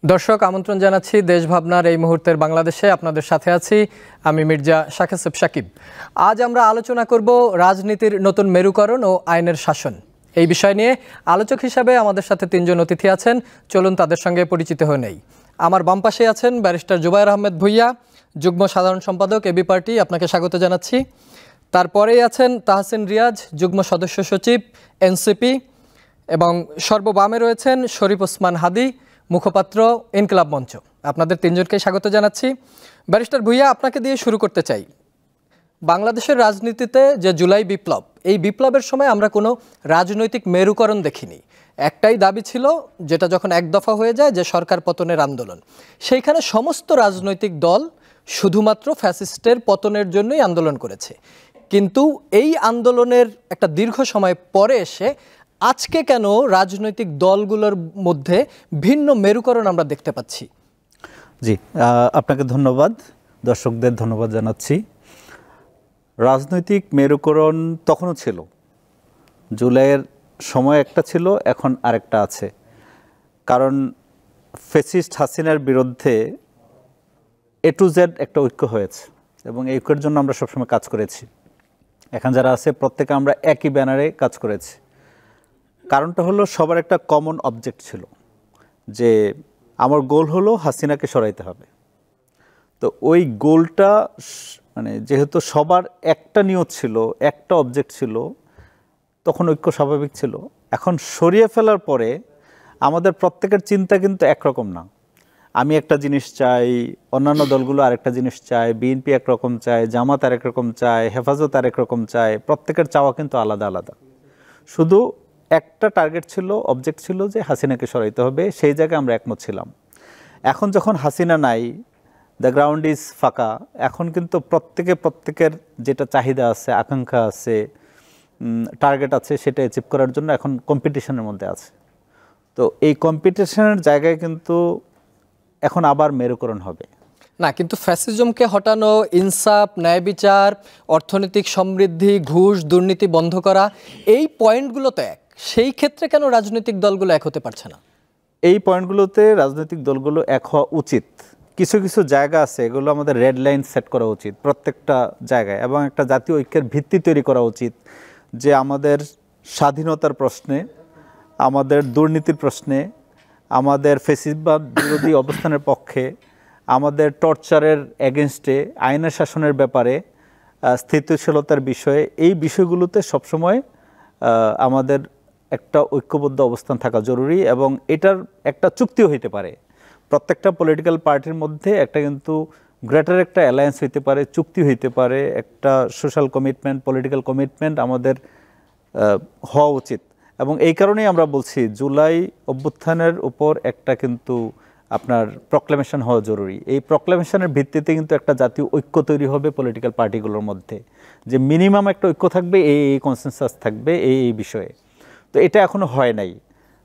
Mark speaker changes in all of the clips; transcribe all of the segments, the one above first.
Speaker 1: দর্শক আমন্ত্রণ জানাচ্ছি দেশ ভাবনার এই মুহূর্তের বাংলাদেশে আপনাদের সাথে আছি আমি মির্জা শাকেসেব সাকিব। আজ আমরা আলোচনা করব রাজনীতির নতুন মেরুকরণ ও আইনের শাসন। এই বিষয় নিয়ে আলোচক হিসাবে আমাদের সাথে তিনজন অতিথি আছেন, চলুন তাদের সঙ্গে পরিচিত হয়ে নেই। আমার বাম পাশে আছেন ব্যারিস্টার জুবায়ের আহমেদ ভুইয়া, যুগ্ম সাধারণ সম্পাদক এবি পার্টি, আপনাকে স্বাগত জানাচ্ছি। তারপরেই আছেন তাহসিন রিয়াজ, যুগ্ম সদস্য সচিব এনসিপি, এবং সর্ববামে রয়েছেন শরীফ ওসমান হাদি, মুখপাত্র ইনকিলাব মঞ্চ। আপনাদের তিনজনকে স্বাগত জানাচ্ছি। ব্যারিস্টার ভুইয়া, আপনাকে দিয়ে শুরু করতে চাই। বাংলাদেশের রাজনীতিতে যে জুলাই বিপ্লব, এই বিপ্লবের সময় আমরা কোনো রাজনৈতিক মেরুকরণ দেখিনি। একটাই দাবি ছিল, যেটা যখন এক দফা হয়ে যায়, যে সরকার পতনের আন্দোলন। সেইখানে সমস্ত রাজনৈতিক দল শুধুমাত্র ফ্যাসিস্টের পতনের জন্যই আন্দোলন করেছে। কিন্তু এই আন্দোলনের একটা দীর্ঘ সময় পরে এসে আজকে কেন রাজনৈতিক দলগুলোর মধ্যে ভিন্ন মেরুকরণ আমরা দেখতে পাচ্ছি?
Speaker 2: জি, আপনাকে ধন্যবাদ, দর্শকদের ধন্যবাদ জানাচ্ছি। রাজনৈতিক মেরুকরণ তখনও ছিল, জুলাইয়ের সময় একটা ছিল, এখন আরেকটা আছে। কারণ ফ্যাসিস্ট হাসিনার বিরুদ্ধে এ টু জেড একটা ঐক্য হয়েছে এবং এই ঐক্যের জন্য আমরা সবসময় কাজ করেছি। এখন যারা আছে প্রত্যেকে আমরা একই ব্যানারে কাজ করেছি। কারণটা হলো সবার একটা কমন অবজেক্ট ছিল, যে আমার গোল হলো হাসিনাকে সরাইতে হবে। তো ওই গোলটা মানে যেহেতু সবার একটা নিয়ত ছিল, একটা অবজেক্ট ছিল, তখন ঐক্য স্বাভাবিক ছিল। এখন সরিয়ে ফেলার পরে আমাদের প্রত্যেকের চিন্তা কিন্তু একরকম না। আমি একটা জিনিস চাই, অন্যান্য দলগুলো আরেকটা জিনিস চায়, বিএনপি একরকম চায়, জামাত আরেক রকম চায়, হেফাজত আরেক রকম চায়। প্রত্যেকের চাওয়া কিন্তু আলাদা আলাদা। শুধু একটা টার্গেট ছিল, অবজেক্ট ছিল যে হাসিনাকে সরাইতে হবে। সেই জায়গায় আমরা একমত ছিলাম। এখন যখন হাসিনা নাই, দ্য গ্রাউন্ড ইজ ফাঁকা, এখন কিন্তু প্রত্যেকের যেটা চাহিদা আছে, আকাঙ্ক্ষা আছে, টার্গেট আছে, সেটা অ্যাচিভ করার জন্য এখন কম্পিটিশনের মধ্যে আছে। তো এই কম্পিটিশনের জায়গায় কিন্তু এখন আবার মেরুকরণ হবে
Speaker 1: না। কিন্তু ফ্যাসিজমকে হটানো, ইনসাফ, ন্যায় বিচার, অর্থনৈতিক সমৃদ্ধি, ঘুষ, দুর্নীতি বন্ধ করা, এই পয়েন্টগুলো তো এক। সেই ক্ষেত্রে কেন রাজনৈতিক দলগুলো এক হতে পারছে না?
Speaker 2: এই পয়েন্টগুলোতে রাজনৈতিক দলগুলো এক হওয়া উচিত। কিছু কিছু জায়গা আছে, এগুলো আমাদের রেড লাইন সেট করা উচিত প্রত্যেকটা জায়গায়, এবং একটা জাতীয় ঐক্যের ভিত্তি তৈরি করা উচিত, যে আমাদের স্বাধীনতার প্রশ্নে, আমাদের দুর্নীতির প্রশ্নে, আমাদের ফ্যাসিবাদ বিরোধী অবস্থানের পক্ষে, আমাদের টর্চারের এগেনস্টে, আইনের শাসনের ব্যাপারে, স্থিতিশীলতার বিষয়ে, এই বিষয়গুলোতে সবসময় আমাদের একটা ঐক্যবদ্ধ অবস্থান থাকা জরুরি। এবং এটার একটা চুক্তিও হইতে পারে প্রত্যেকটা পলিটিক্যাল পার্টির মধ্যে, একটা কিন্তু গ্রেটার একটা অ্যালায়েন্স হইতে পারে, চুক্তি হইতে পারে, একটা সোশ্যাল কমিটমেন্ট, পলিটিক্যাল কমিটমেন্ট আমাদের হওয়া উচিত। এবং এই কারণেই আমরা বলছি জুলাই অভ্যুত্থানের উপর একটা কিন্তু আপনার প্রক্লেমেশন হওয়া জরুরি। এই প্রক্লেমেশনের ভিত্তিতে কিন্তু একটা জাতীয় ঐক্য তৈরি হবে পলিটিক্যাল পার্টিগুলোর মধ্যে, যে মিনিমাম একটা ঐক্য থাকবে, এই কনসেনসাস থাকবে এই বিষয়ে। তো এটা এখনো হয় নাই।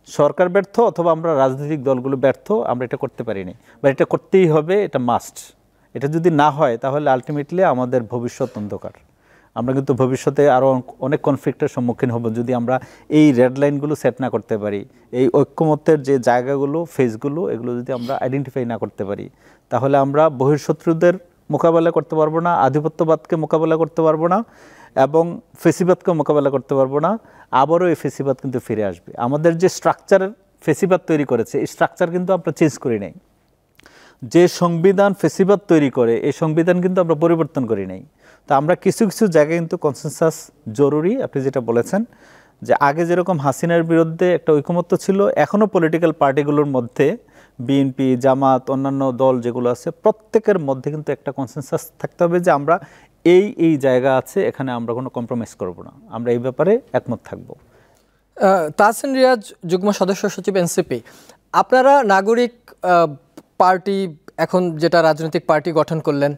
Speaker 2: সরকার ব্যর্থ, অথবা আমরা রাজনৈতিক দলগুলো ব্যর্থ, আমরা এটা করতে পারিনি। বা এটা করতেই হবে, এটা মাস্ট। এটা যদি না হয় তাহলে আলটিমেটলি আমাদের ভবিষ্যৎ অন্ধকার। আমরা কিন্তু ভবিষ্যতে আরও অনেক কনফ্লিক্টের সম্মুখীন হব যদি আমরা এই রেড লাইনগুলো সেট না করতে পারি। এই ঐক্যমত্যের যে জায়গাগুলো, ফেজগুলো, এগুলো যদি আমরা আইডেন্টিফাই না করতে পারি, তাহলে আমরা বহিঃশত্রুদের মোকাবেলা করতে পারবো না, আধিপত্যবাদকে মোকাবেলা করতে পারবো না, এবং ফেসিবাদকে মোকাবেলা করতে পারবো না। আবারও এই ফেসিবাদ কিন্তু ফিরে আসবে। আমাদের যে স্ট্রাকচারের ফেসিবাদ তৈরি করেছে, এই স্ট্রাকচার কিন্তু আমরা চেঞ্জ করি নাই। যে সংবিধান ফেসিবাদ তৈরি করে, এই সংবিধান কিন্তু আমরা পরিবর্তন করি নাই। তো আমরা কিছু কিছু জায়গায় কিন্তু কনসেনসাস জরুরি। আপনি যেটা বলেছেন, যে আগে যেরকম হাসিনার বিরুদ্ধে একটা ঐকমত্য ছিল, এখনও পলিটিক্যাল পার্টিগুলোর মধ্যে, বিএনপি, জামাত, অন্যান্য দল যেগুলো আছে, প্রত্যেকের মধ্যে কিন্তু একটা কনসেনসাস থাকতে হবে যে আমরা এই জায়গা আছে, এখানে আমরা কোনো কম্প্রোমাইজ করব না, আমরা এই ব্যাপারে একমত থাকব।
Speaker 1: তাহসিন রিয়াজ, যুগ্ম সদস্য সচিব এনসিপি, আপনারা নাগরিক পার্টি, এখন যেটা রাজনৈতিক পার্টি গঠন করলেন,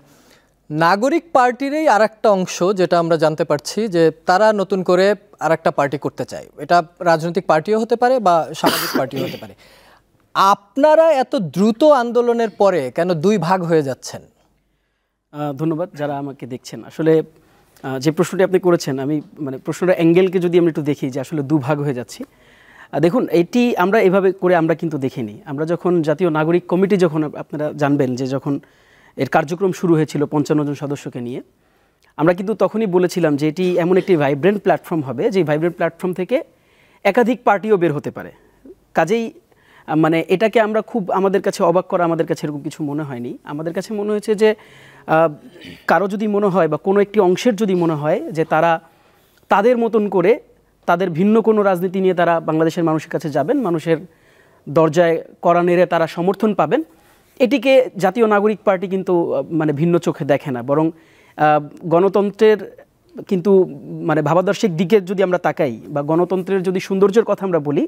Speaker 1: নাগরিক পার্টিরই আর একটা অংশ, যেটা আমরা জানতে পারছি, যে তারা নতুন করে আর একটা পার্টি করতে চায়। এটা রাজনৈতিক পার্টিও হতে পারে বা সামাজিক পার্টিও হতে পারে। আপনারা এত দ্রুত আন্দোলনের পরে কেন দুই ভাগ হয়ে যাচ্ছেন?
Speaker 3: ধন্যবাদ যারা আমাকে দেখছেন। আসলে যে প্রশ্নটি আপনি করেছেন, আমি মানে প্রশ্নটা অ্যাঙ্গেলকে যদি আমরা একটু দেখি, যে আসলে দুভাগ হয়ে যাচ্ছি, দেখুন এটি আমরা এভাবে করে আমরা কিন্তু দেখিনি। আমরা যখন জাতীয় নাগরিক কমিটি যখন আপনারা জানবেন যে যখন এর কার্যক্রম শুরু হয়েছিল 55 জন সদস্যকে নিয়ে, আমরা কিন্তু তখনই বলেছিলাম যে এটি এমন একটি ভাইব্রেন্ট প্ল্যাটফর্ম হবে যে ভাইব্রেন্ট প্ল্যাটফর্ম থেকে একাধিক পার্টিও বের হতে পারে। কাজেই মানে এটাকে আমরা খুব আমাদের কাছে অবাক করা আমাদের কাছে এরকম কিছু মনে হয়নি। আমাদের কাছে মনে হয়েছে যে কারো যদি মনে হয় বা কোনো একটি অংশের যদি মনে হয় যে তারা তাদের মতন করে তাদের ভিন্ন কোনো রাজনীতি নিয়ে তারা বাংলাদেশের মানুষের কাছে যাবেন, মানুষের দরজায় কড়া নেড়ে তারা সমর্থন পাবেন, এটিকে জাতীয় নাগরিক পার্টি কিন্তু মানে ভিন্ন চোখে দেখে না। বরং গণতন্ত্রের কিন্তু মানে ভাবাদর্শিক দিকে যদি আমরা তাকাই বা গণতন্ত্রের যদি সৌন্দর্যের কথা আমরা বলি,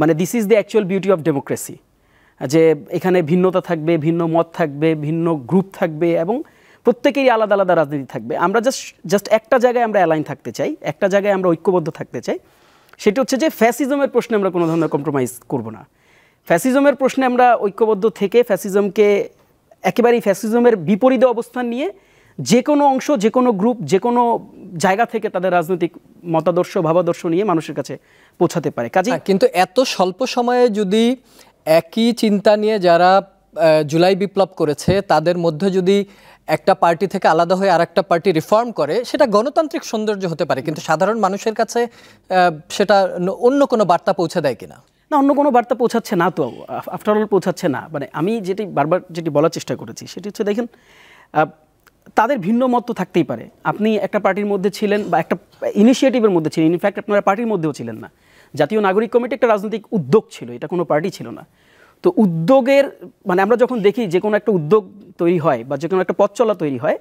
Speaker 3: মানে this is the actual beauty of democracy, যে এখানে ভিন্নতা থাকবে, ভিন্ন মত থাকবে, ভিন্ন গ্রুপ থাকবে এবং প্রত্যেকেরই আলাদা আলাদা রাজনীতি থাকবে। আমরা জাস্ট একটা জায়গায় আমরা অ্যালাইন থাকতে চাই, একটা জায়গায় আমরা ঐক্যবদ্ধ থাকতে চাই, সেটা হচ্ছে যে ফ্যাসিজমের প্রশ্নে আমরা কোনো ধরনের কম্প্রোমাইজ করব না। ফ্যাসিজমের প্রশ্নে আমরা ঐক্যবদ্ধ থেকে ফ্যাসিজমকে একেবারেই ফ্যাসিজমের বিপরীতে অবস্থান নিয়ে যে কোনো অংশ, যে কোনো গ্রুপ, যে কোনো জায়গা থেকে তাদের রাজনৈতিক মতাদর্শ ভাবাদর্শ নিয়ে মানুষের কাছে পৌঁছাতে পারে। কাজে
Speaker 1: কিন্তু এত স্বল্প সময়ে যদি একই চিন্তা নিয়ে যারা জুলাই বিপ্লব করেছে তাদের মধ্যে যদি একটা পার্টি থেকে আলাদা হয়ে আরেকটা পার্টি রিফর্ম করে, সেটা গণতান্ত্রিক সৌন্দর্য হতে পারে, কিন্তু সাধারণ মানুষের কাছে সেটা অন্য কোনো বার্তা পৌঁছে দেয় কিনা?
Speaker 3: না, অন্য কোনো বার্তা পৌঁছাচ্ছে না, তো আফটার অল পৌঁছাচ্ছে না। মানে আমি বারবার যেটি বলার চেষ্টা করেছি সেটি হচ্ছে, দেখেন তাদের ভিন্ন মত তো থাকতেই পারে। আপনি একটা পার্টির মধ্যে ছিলেন বা একটা ইনিশিয়েটিভের মধ্যে ছিলেন, ইনফ্যাক্ট আপনারা পার্টির মধ্যেও ছিলেন না। জাতীয় নাগরিক কমিটি একটা রাজনৈতিক উদ্যোগ ছিল, এটা কোনো পার্টি ছিল না। তো উদ্যোগের মানে আমরা যখন দেখি যে কোনো একটা উদ্যোগ তৈরি হয় বা যে কোনো একটা পথ চলা তৈরি হয়,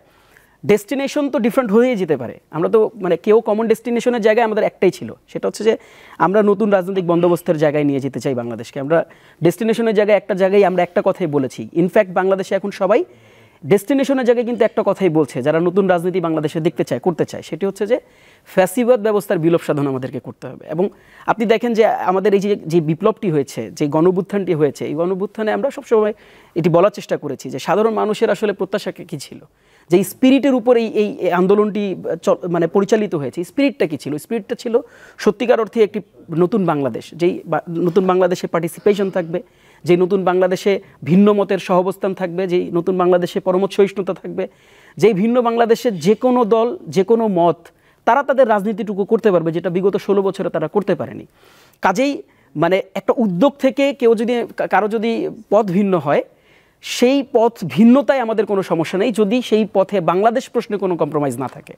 Speaker 3: ডেস্টিনেশন তো ডিফারেন্ট হয়ে যেতে পারে। আমরা তো মানে কেউ কমন ডেস্টিনেশনের জায়গায় আমাদের একটাই ছিল, সেটা হচ্ছে যে আমরা নতুন রাজনৈতিক বন্দোবস্তের জায়গায় নিয়ে যেতে চাই বাংলাদেশকে। আমরা ডেস্টিনেশনের জায়গায় একটা জায়গায় আমরা একটা কথাই বলেছি। ইনফ্যাক্ট বাংলাদেশে এখন সবাই ডেস্টিনেশনের জায়গায় কিন্তু একটা কথাই বলছে, যারা নতুন রাজনীতি বাংলাদেশে দেখতে চায়, করতে চায়, সেটি হচ্ছে যে ফ্যাসিবাদ ব্যবস্থার বিলোপ সাধন আমাদেরকে করতে হবে। এবং আপনি দেখেন যে আমাদের এই যে বিপ্লবটি হয়েছে, যে গণঅভ্যুত্থানটি হয়েছে, এই গণঅভ্যুত্থানে আমরা সবসময় এটি বলার চেষ্টা করেছি যে সাধারণ মানুষের আসলে প্রত্যাশা কী ছিল, যে স্পিরিটের উপর এই আন্দোলনটি মানে পরিচালিত হয়েছে। স্পিরিটটা কী ছিল? স্পিরিটটা ছিল সত্যিকার অর্থে একটি নতুন বাংলাদেশ, যেই নতুন বাংলাদেশে পার্টিসিপেশন থাকবে, যে নতুন বাংলাদেশে ভিন্ন মতের সহাবস্থান থাকবে, যেই নতুন বাংলাদেশে পরমত সহিষ্ণুতা থাকবে, যেই ভিন্ন বাংলাদেশের যে কোনো দল, যে কোনো মত তারা তাদের রাজনীতিটুকু করতে পারবে, যেটা বিগত 16 বছরে তারা করতে পারেনি। কাজেই মানে একটা উদ্যোগ থেকে কেউ যদি কারো যদি পথ ভিন্ন হয়, সেই পথ ভিন্নতায় আমাদের কোনো সমস্যা নেই, যদি সেই পথে বাংলাদেশ প্রশ্নে কোনো কম্প্রোমাইজ না থাকে।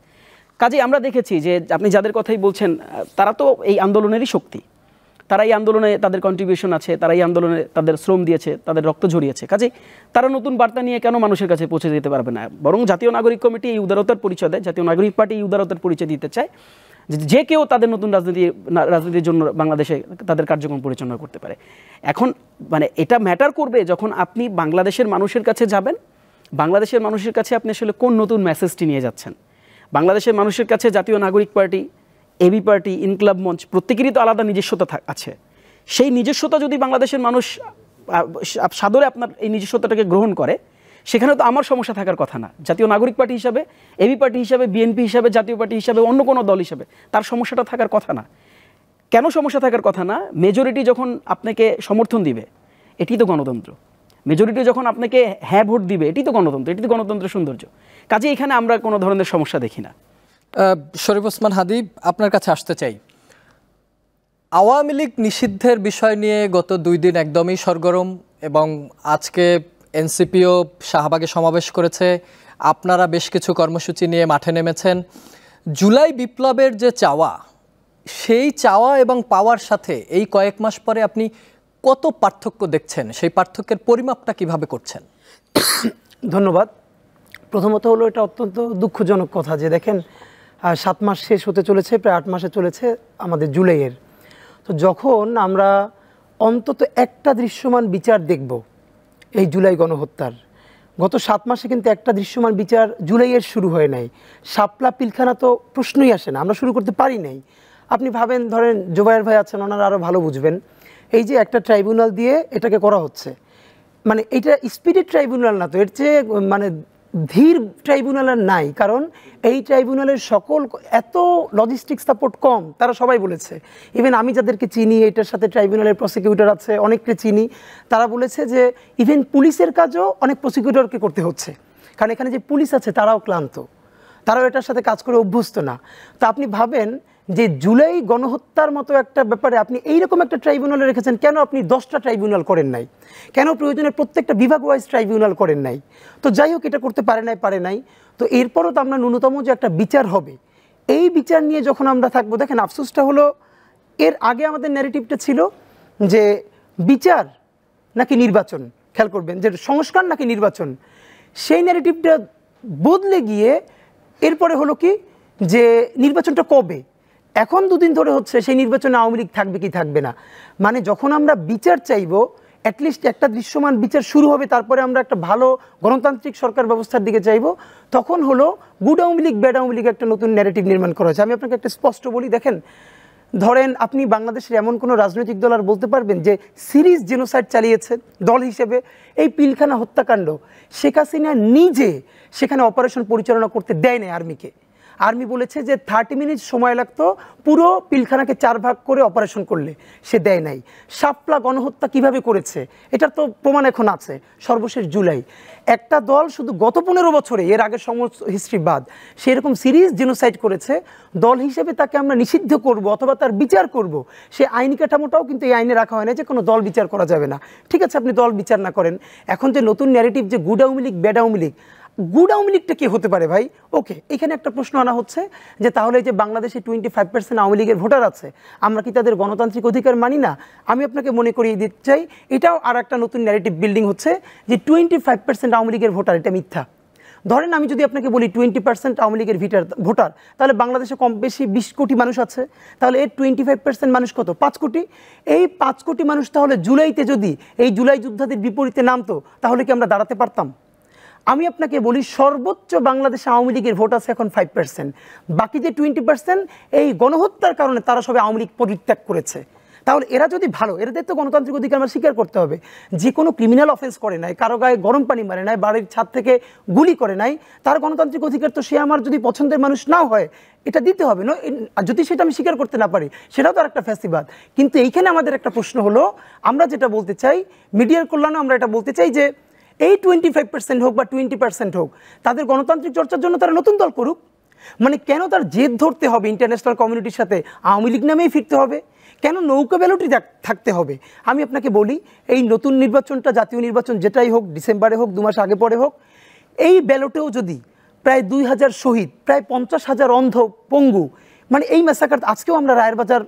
Speaker 3: কাজেই আমরা দেখেছি যে আপনি যাদের কথাই বলছেন তারা তো এই আন্দোলনেরই শক্তি, তারা এই আন্দোলনে তাদের কন্ট্রিবিউশন আছে, তারা এই আন্দোলনে তাদের শ্রম দিয়েছে, তাদের রক্ত ঝরিয়েছে। কাজেই তারা নতুন বার্তা নিয়ে কেন মানুষের কাছে পৌঁছে দিতে পারবে না? বরং জাতীয় নাগরিক কমিটি এই উদারতার পরিচয় দেয়, জাতীয় নাগরিক পার্টি এই উদারতার পরিচয় দিতে চায় যে কেউ তাদের নতুন রাজনীতির জন্য বাংলাদেশে তাদের কার্যক্রম পরিচালনা করতে পারে। এখন মানে এটা ম্যাটার করবে যখন আপনি বাংলাদেশের মানুষের কাছে যাবেন, বাংলাদেশের মানুষের কাছে আপনি আসলে কোন নতুন মেসেজটি নিয়ে যাচ্ছেন। বাংলাদেশের মানুষের কাছে জাতীয় নাগরিক পার্টি, এবি পার্টি, ইনকলাব মঞ্চ প্রত্যেকেরই তো আলাদা নিজস্বতা আছে। সেই নিজস্বতা যদি বাংলাদেশের মানুষ সাদরে আপনার এই নিজস্বতাটাকে গ্রহণ করে, সেখানে তো আমার সমস্যা থাকার কথা না। জাতীয় নাগরিক পার্টি হিসাবে, এবি পার্টি হিসাবে, বিএনপি হিসাবে, জাতীয় পার্টি হিসাবে, অন্য কোনো দল হিসাবে তার সমস্যাটা থাকার কথা না। কেন সমস্যা থাকার কথা না? মেজরিটি যখন আপনাকে সমর্থন দিবে, এটি তো গণতন্ত্র। মেজরিটি যখন আপনাকে হ্যাঁ ভোট দিবে, এটি তো গণতন্ত্র, এটি তো গণতন্ত্রের সৌন্দর্য। কাজে এখানে আমরা কোনো ধরনের সমস্যা দেখি না।
Speaker 1: শরীফ ওসমান হাদী, আপনার কাছে আসতে চাই। আওয়ামী লীগ নিষিদ্ধের বিষয় নিয়ে গত 2 দিন একদমই সরগরম, এবং আজকে এনসিপিও শাহবাগে সমাবেশ করেছে, আপনারা বেশ কিছু কর্মসূচি নিয়ে মাঠে নেমেছেন। জুলাই বিপ্লবের যে চাওয়া, সেই চাওয়া এবং পাওয়ার সাথে এই কয়েক মাস পরে আপনি কত পার্থক্য দেখছেন? সেই পার্থক্যের পরিমাপটা কিভাবে করছেন?
Speaker 4: ধন্যবাদ। প্রথমত হলো এটা অত্যন্ত দুঃখজনক কথা যে দেখেন 7 মাস শেষ হতে চলেছে, প্রায় 8 মাসে চলেছে আমাদের জুলাইয়ের। তো যখন আমরা অন্তত একটা দৃশ্যমান বিচার দেখব এই জুলাই গণহত্যার, গত 7 মাসে কিন্তু একটা দৃশ্যমান বিচার জুলাইয়ের শুরু হয় নাই। শাপলা পিলখানা তো প্রশ্নই আসে না, আমরা শুরু করতে পারি নাই। আপনি ভাবেন, ধরেন জোবায়ের ভাই আছেন, ওনারা আরও ভালো বুঝবেন, এই যে একটা ট্রাইব্যুনাল দিয়ে এটাকে করা হচ্ছে, মানে এটা স্পিডেড ট্রাইব্যুনাল না তো, এর চেয়ে মানে ধীর ট্রাইব্যুনাল আর নাই, কারণ এই ট্রাইব্যুনালের সকল এত লজিস্টিক সাপোর্ট কম, তারা সবাই বলেছে। ইভেন আমি যাদেরকে চিনি, এটার সাথে ট্রাইব্যুনালের প্রসিকিউটর আছে, অনেককে চিনি, তারা বলেছে যে ইভেন পুলিশের কাজও অনেক প্রসিকিউটরকে করতে হচ্ছে, কারণ এখানে যে পুলিশ আছে তারাও ক্লান্ত, তারাও এটার সাথে কাজ করে অভ্যস্ত না। তো আপনি ভাবেন যে জুলাই গণহত্যার মতো একটা ব্যাপারে আপনি এইরকম একটা ট্রাইব্যুনাল রেখেছেন, কেন আপনি 10টা ট্রাইব্যুনাল করেন নাই? কেন প্রয়োজনে প্রত্যেকটা বিভাগ ওয়াইজ ট্রাইব্যুনাল করেন নাই? তো যাই হোক, এটা করতে পারে নাই। তো এরপরও তো আমরা ন্যূনতম যে একটা বিচার হবে, এই বিচার নিয়ে যখন আমরা থাকবো, দেখেন আফসোসটা হলো এর আগে আমাদের ন্যারেটিভটা ছিল যে বিচার নাকি নির্বাচন, খেয়াল করবেন যে সংস্কার নাকি নির্বাচন, সেই ন্যারেটিভটা বদলে গিয়ে এরপরে হলো কি যে নির্বাচনটা কবে, এখন দুদিন ধরে হচ্ছে সেই নির্বাচনে আওয়ামী লীগ থাকবে কি থাকবে না। মানে যখন আমরা বিচার চাইবো, অ্যাটলিস্ট একটা দৃশ্যমান বিচার শুরু হবে, তারপরে আমরা একটা ভালো গণতান্ত্রিক সরকার ব্যবস্থার দিকে চাইবো, তখন হলো গুড আওয়ামী লীগ ব্যাড আওয়ামী লীগ একটা নতুন ন্যারেটিভ নির্মাণ করা হয়েছে। আমি আপনাকে একটা স্পষ্ট বলি, দেখেন ধরেন আপনি বাংলাদেশের এমন কোনো রাজনৈতিক দল আর বলতে পারবেন যে সিরিজ জেনোসাইড চালিয়েছে দল হিসেবে? এই পিলখানা হত্যাকাণ্ড শেখ হাসিনা নিজে সেখানে অপারেশন পরিচালনা করতে দেয় না আর্মিকে। আর্মি বলেছে যে 30 মিনিট সময় লাগতো পুরো পিলখানাকে 4 ভাগ করে অপারেশন করলে, সে দেয় নাই। শাপলা গণহত্যা কিভাবে করেছে এটার তো প্রমাণ এখন আছে, সর্বশেষ জুলাই। একটা দল শুধু গত 15 বছরে, এর আগের সমস্ত হিস্ট্রি বাদ, সেরকম সিরিজ জেনোসাইড করেছে, দল হিসেবে তাকে আমরা নিষিদ্ধ করব অথবা তার বিচার করব, সে আইনি কাঠামোটাও কিন্তু এই আইনে রাখা হয় না যে কোনো দল বিচার করা যাবে না। ঠিক আছে, আপনি দল বিচার না করেন, এখন যে নতুন ন্যারেটিভ যে good Awami League bad Awami League, good Awami লীগটা কি হতে পারে ভাই? ওকে, এখানে একটা প্রশ্ন আনা হচ্ছে যে তাহলে যে বাংলাদেশে 25% আওয়ামী লীগের ভোটার আছে, আমরা কি তাদের গণতান্ত্রিক অধিকার মানি না? আমি আপনাকে মনে করিয়ে দিতে চাই, এটাও আর একটা নতুন ন্যারেটিভ বিল্ডিং হচ্ছে যে 25% আওয়ামী লীগের ভোটার, এটা মিথ্যা। ধরেন আমি যদি আপনাকে বলি 20% আওয়ামী লীগের ভোটার, তাহলে বাংলাদেশে কম বেশি 20 কোটি মানুষ আছে, তাহলে এর 25% মানুষ কত? 5 কোটি। এই 5 কোটি মানুষ তাহলে জুলাইতে যদি এই জুলাই যোদ্ধাদের বিপরীতে নামতো, তাহলে কি আমরা দাঁড়াতে পারতাম? আমি আপনাকে বলি, সর্বোচ্চ বাংলাদেশে আওয়ামী লীগের ভোট আছে এখন 5%, বাকি যে 20% এই গণহত্যার কারণে তারা সবাই আওয়ামী লীগ পরিত্যাগ করেছে। তাহলে এরা যদি ভালো, এদের তো গণতান্ত্রিক অধিকার আমরা স্বীকার করতে হবে, যে কোনো ক্রিমিনাল অফেন্স করে নাই, কারো গায়ে গরম পানি মারে নাই, বাড়ির ছাদ থেকে গুলি করে নাই, তার গণতান্ত্রিক অধিকার তো সে আমার যদি পছন্দের মানুষ নাও হয় এটা দিতে হবে না, যদি সেটা আমি স্বীকার করতে না পারি সেটাও তো আর একটা ফ্যাসিবাদ। কিন্তু এইখানে আমাদের একটা প্রশ্ন হলো, আমরা যেটা বলতে চাই, মিডিয়ার কল্যাণে আমরা এটা বলতে চাই যে এই 25% হোক বা 20% হোক, তাদের গণতান্ত্রিক চর্চার জন্য তারা নতুন দল করুক। মানে কেন তার জেদ ধরতে হবে ইন্টারন্যাশনাল কমিউনিটির সাথে, আওয়ামী লীগ নামেই ফিরতে হবে? কেন নৌকা ব্যালটই থাকতে হবে? আমি আপনাকে বলি, এই নতুন নির্বাচনটা, জাতীয় নির্বাচন যেটাই হোক, ডিসেম্বরে হোক, 2 মাস আগে পরে হোক, এই ব্যালটেও যদি প্রায় 2000 শহীদ, প্রায় 50,000 অন্ধ পঙ্গু, মানে এই ম্যাসাকার, আজকেও আমরা রায়ের বাজার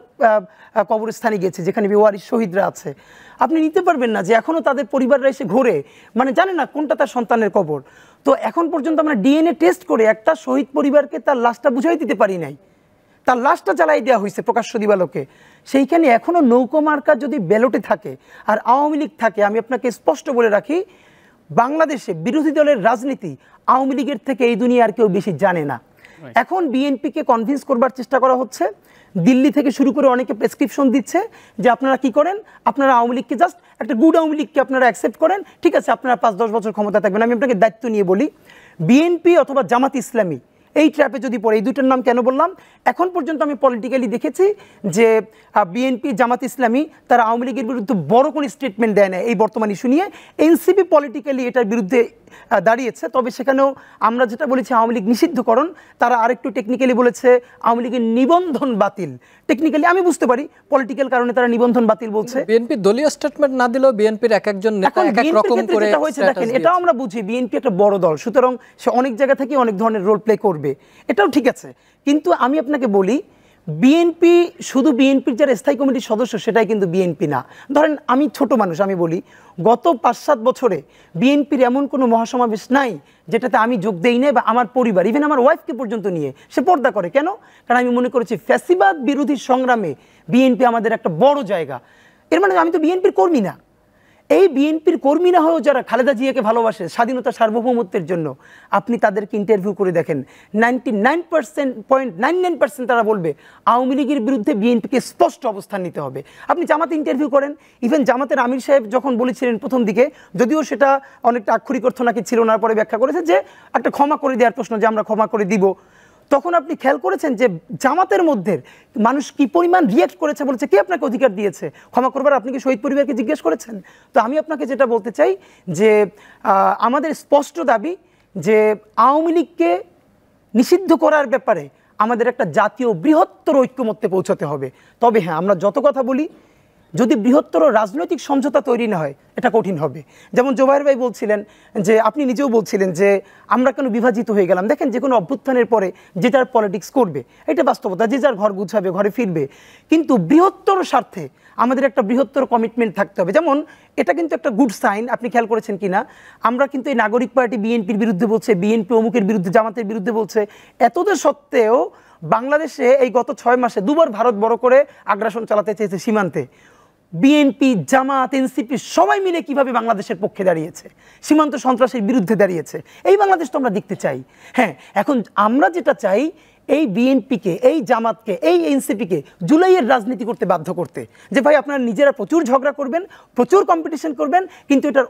Speaker 4: কবরস্থানে গেছি যেখানে বেওয়ারিশ শহীদরা আছে, আপনি নিতে পারবেন না যে এখনও তাদের পরিবাররা এসে ঘোরে, মানে জানে না কোনটা তার সন্তানের কবর। তো এখন পর্যন্ত আমরা ডিএনএ টেস্ট করে একটা শহীদ পরিবারকে তার লাশটা বুঝাই দিতে পারি নাই, তার লাশটা জ্বালাই দেওয়া হয়েছে প্রকাশ্য দিবালোকে। সেইখানে এখনও নৌকো মার্কা যদি ব্যালটে থাকে আর আওয়ামী লীগ থাকে, আমি আপনাকে স্পষ্ট বলে রাখি, বাংলাদেশে বিরোধী দলের রাজনীতি আওয়ামী লীগের থেকে এই দুনিয়া আর কেউ বেশি জানে না। এখন বিএনপিকে কনভিন্স করবার চেষ্টা করা হচ্ছে, দিল্লি থেকে শুরু করে অনেকে প্রেসক্রিপশন দিচ্ছে যে আপনারা কি করেন, আপনারা আওয়ামী লীগকে জাস্ট একটা গুড আওয়ামী লীগকে আপনারা অ্যাকসেপ্ট করেন, ঠিক আছে আপনারা 5-10 বছর ক্ষমতা থাকবেন। আমি আপনাকে দায়িত্ব নিয়ে বলি, বিএনপি অথবা জামাত ইসলামী এই ট্র্যাপে যদি পড়ে, এই দুটোর নাম কেন বললাম, এখন পর্যন্ত আমি পলিটিক্যালি দেখেছি যে বিএনপি জামাত ইসলামী তারা আওয়ামী লীগের বিরুদ্ধে বড় কোনো স্টেটমেন্ট দেয় না এই বর্তমান ইস্যু নিয়ে। এনসিপি পলিটিক্যালি এটার বিরুদ্ধে দাঁড়িয়েছে, তবে সেখানেও আমরা যেটা বলেছি আওয়ামী লীগ নিষিদ্ধকরণ, তারা আরেকটু টেকনিক্যালি বলেছে আওয়ামী লীগের নিবন্ধন বাতিল। টেকনিক্যালি আমি বুঝতে পারি, পলিটিক্যাল কারণে তারা নিবন্ধন বাতিল বলছে।
Speaker 1: বিএনপি দলীয় স্টেটমেন্ট না দিলেও বিএনপির একজন নেতা এক এক রকম করে
Speaker 4: হয়েছে। দেখেন, এটাও আমরা বুঝি বিএনপি একটা বড় দল, সুতরাং সে অনেক জায়গা থেকে অনেক ধরনের রোল প্লে করবে, এটাও ঠিক আছে। কিন্তু আমি আপনাকে বলি, বিএনপি শুধু বিএনপির যারা স্থায়ী কমিটির সদস্য সেটাই কিন্তু বিএনপি না। ধরেন আমি ছোট মানুষ, আমি বলি গত 5-7 বছরে বিএনপির এমন কোনো মহাসমাবেশ নাই যেটাতে আমি যোগ দেই নাই, বা আমার পরিবার, ইভেন আমার ওয়াইফকে পর্যন্ত নিয়ে সে পর্দা করে। কেন? কারণ আমি মনে করেছি ফ্যাসিবাদ বিরোধী সংগ্রামে বিএনপি আমাদের একটা বড় জায়গা। এর মানে আমি তো বিএনপির কর্মী না। এই বিএনপির কর্মী না হয়েও যারা খালেদা জিয়াকে ভালোবাসে স্বাধীনতা সার্বভৌমত্বের জন্য, আপনি তাদেরকে ইন্টারভিউ করে দেখেন, 99.99% তারা বলবে আওয়ামী লীগের বিরুদ্ধে বিএনপিকে স্পষ্ট অবস্থান নিতে হবে। আপনি জামাতে ইন্টারভিউ করেন, ইভেন জামাতের আমির সাহেব যখন বলেছিলেন প্রথম দিকে, যদিও সেটা অনেকটা আক্ষরিক অর্থ নাকি ছিল না, পরে ব্যাখ্যা করেছে যে একটা ক্ষমা করে দেওয়ার প্রশ্ন, যে আমরা ক্ষমা করে দিব, তখন আপনি খেয়াল করেছেন যে জামাতের মধ্যে মানুষ কি পরিমাণ রিয়েক্ট করেছে, বলেছে কে আপনাকে অধিকার দিয়েছে ক্ষমা করবার, আপনি কি শহীদ পরিবারকে জিজ্ঞেস করেছেন? তো আমি আপনাকে যেটা বলতে চাই যে আমাদের স্পষ্ট দাবি যে আওয়ামী লীগকে নিষিদ্ধ করার ব্যাপারে আমাদের একটা জাতীয় বৃহত্তর ঐক্যমত্যে পৌঁছাতে হবে। তবে হ্যাঁ, আমরা যত কথা বলি, যদি বৃহত্তর রাজনৈতিক সমঝোতা তৈরি না হয় এটা কঠিন হবে। যেমন জোবায়ের ভাই বলছিলেন, যে আপনি নিজেও বলছিলেন যে আমরা কেন বিভাজিত হয়ে গেলাম। দেখেন, যে কোনো অভ্যুত্থানের পরে যে যার পলিটিক্স করবে, এটা বাস্তবতা, যে যার ঘর গুছাবে, ঘরে ফিরবে, কিন্তু বৃহত্তর স্বার্থে আমাদের একটা বৃহত্তর কমিটমেন্ট থাকতে হবে। যেমন এটা কিন্তু একটা গুড সাইন, আপনি খেয়াল করেছেন কিনা, আমরা কিন্তু এই নাগরিক পার্টি বিএনপির বিরুদ্ধে বলছে, বিএনপি অমুকের বিরুদ্ধে, জামাতের বিরুদ্ধে বলছে, এতদের সত্ত্বেও বাংলাদেশে এই গত 6 মাসে দুবার ভারত বড় করে আগ্রাসন চালাতে চেয়েছে সীমান্তে। বিএনপি, জামাত, এনসিপি সবাই মিলে কিভাবে বাংলাদেশের পক্ষে দাঁড়িয়েছে, সীমান্ত সন্ত্রাসের বিরুদ্ধে দাঁড়িয়েছে। এই বাংলাদেশ তো আমরা দেখতে চাই। হ্যাঁ, এখন আমরা যেটা চাই, এই বিএনপিকে, এই জামাতকে, এই এনসিপিকে জুলাইয়ের রাজনীতি করতে বাধ্য করতে, যে ভাই আপনারা নিজেরা প্রচুর ঝগড়া করবেন, প্রচুর কম্পিটিশন করবেন, কিন্তু এটার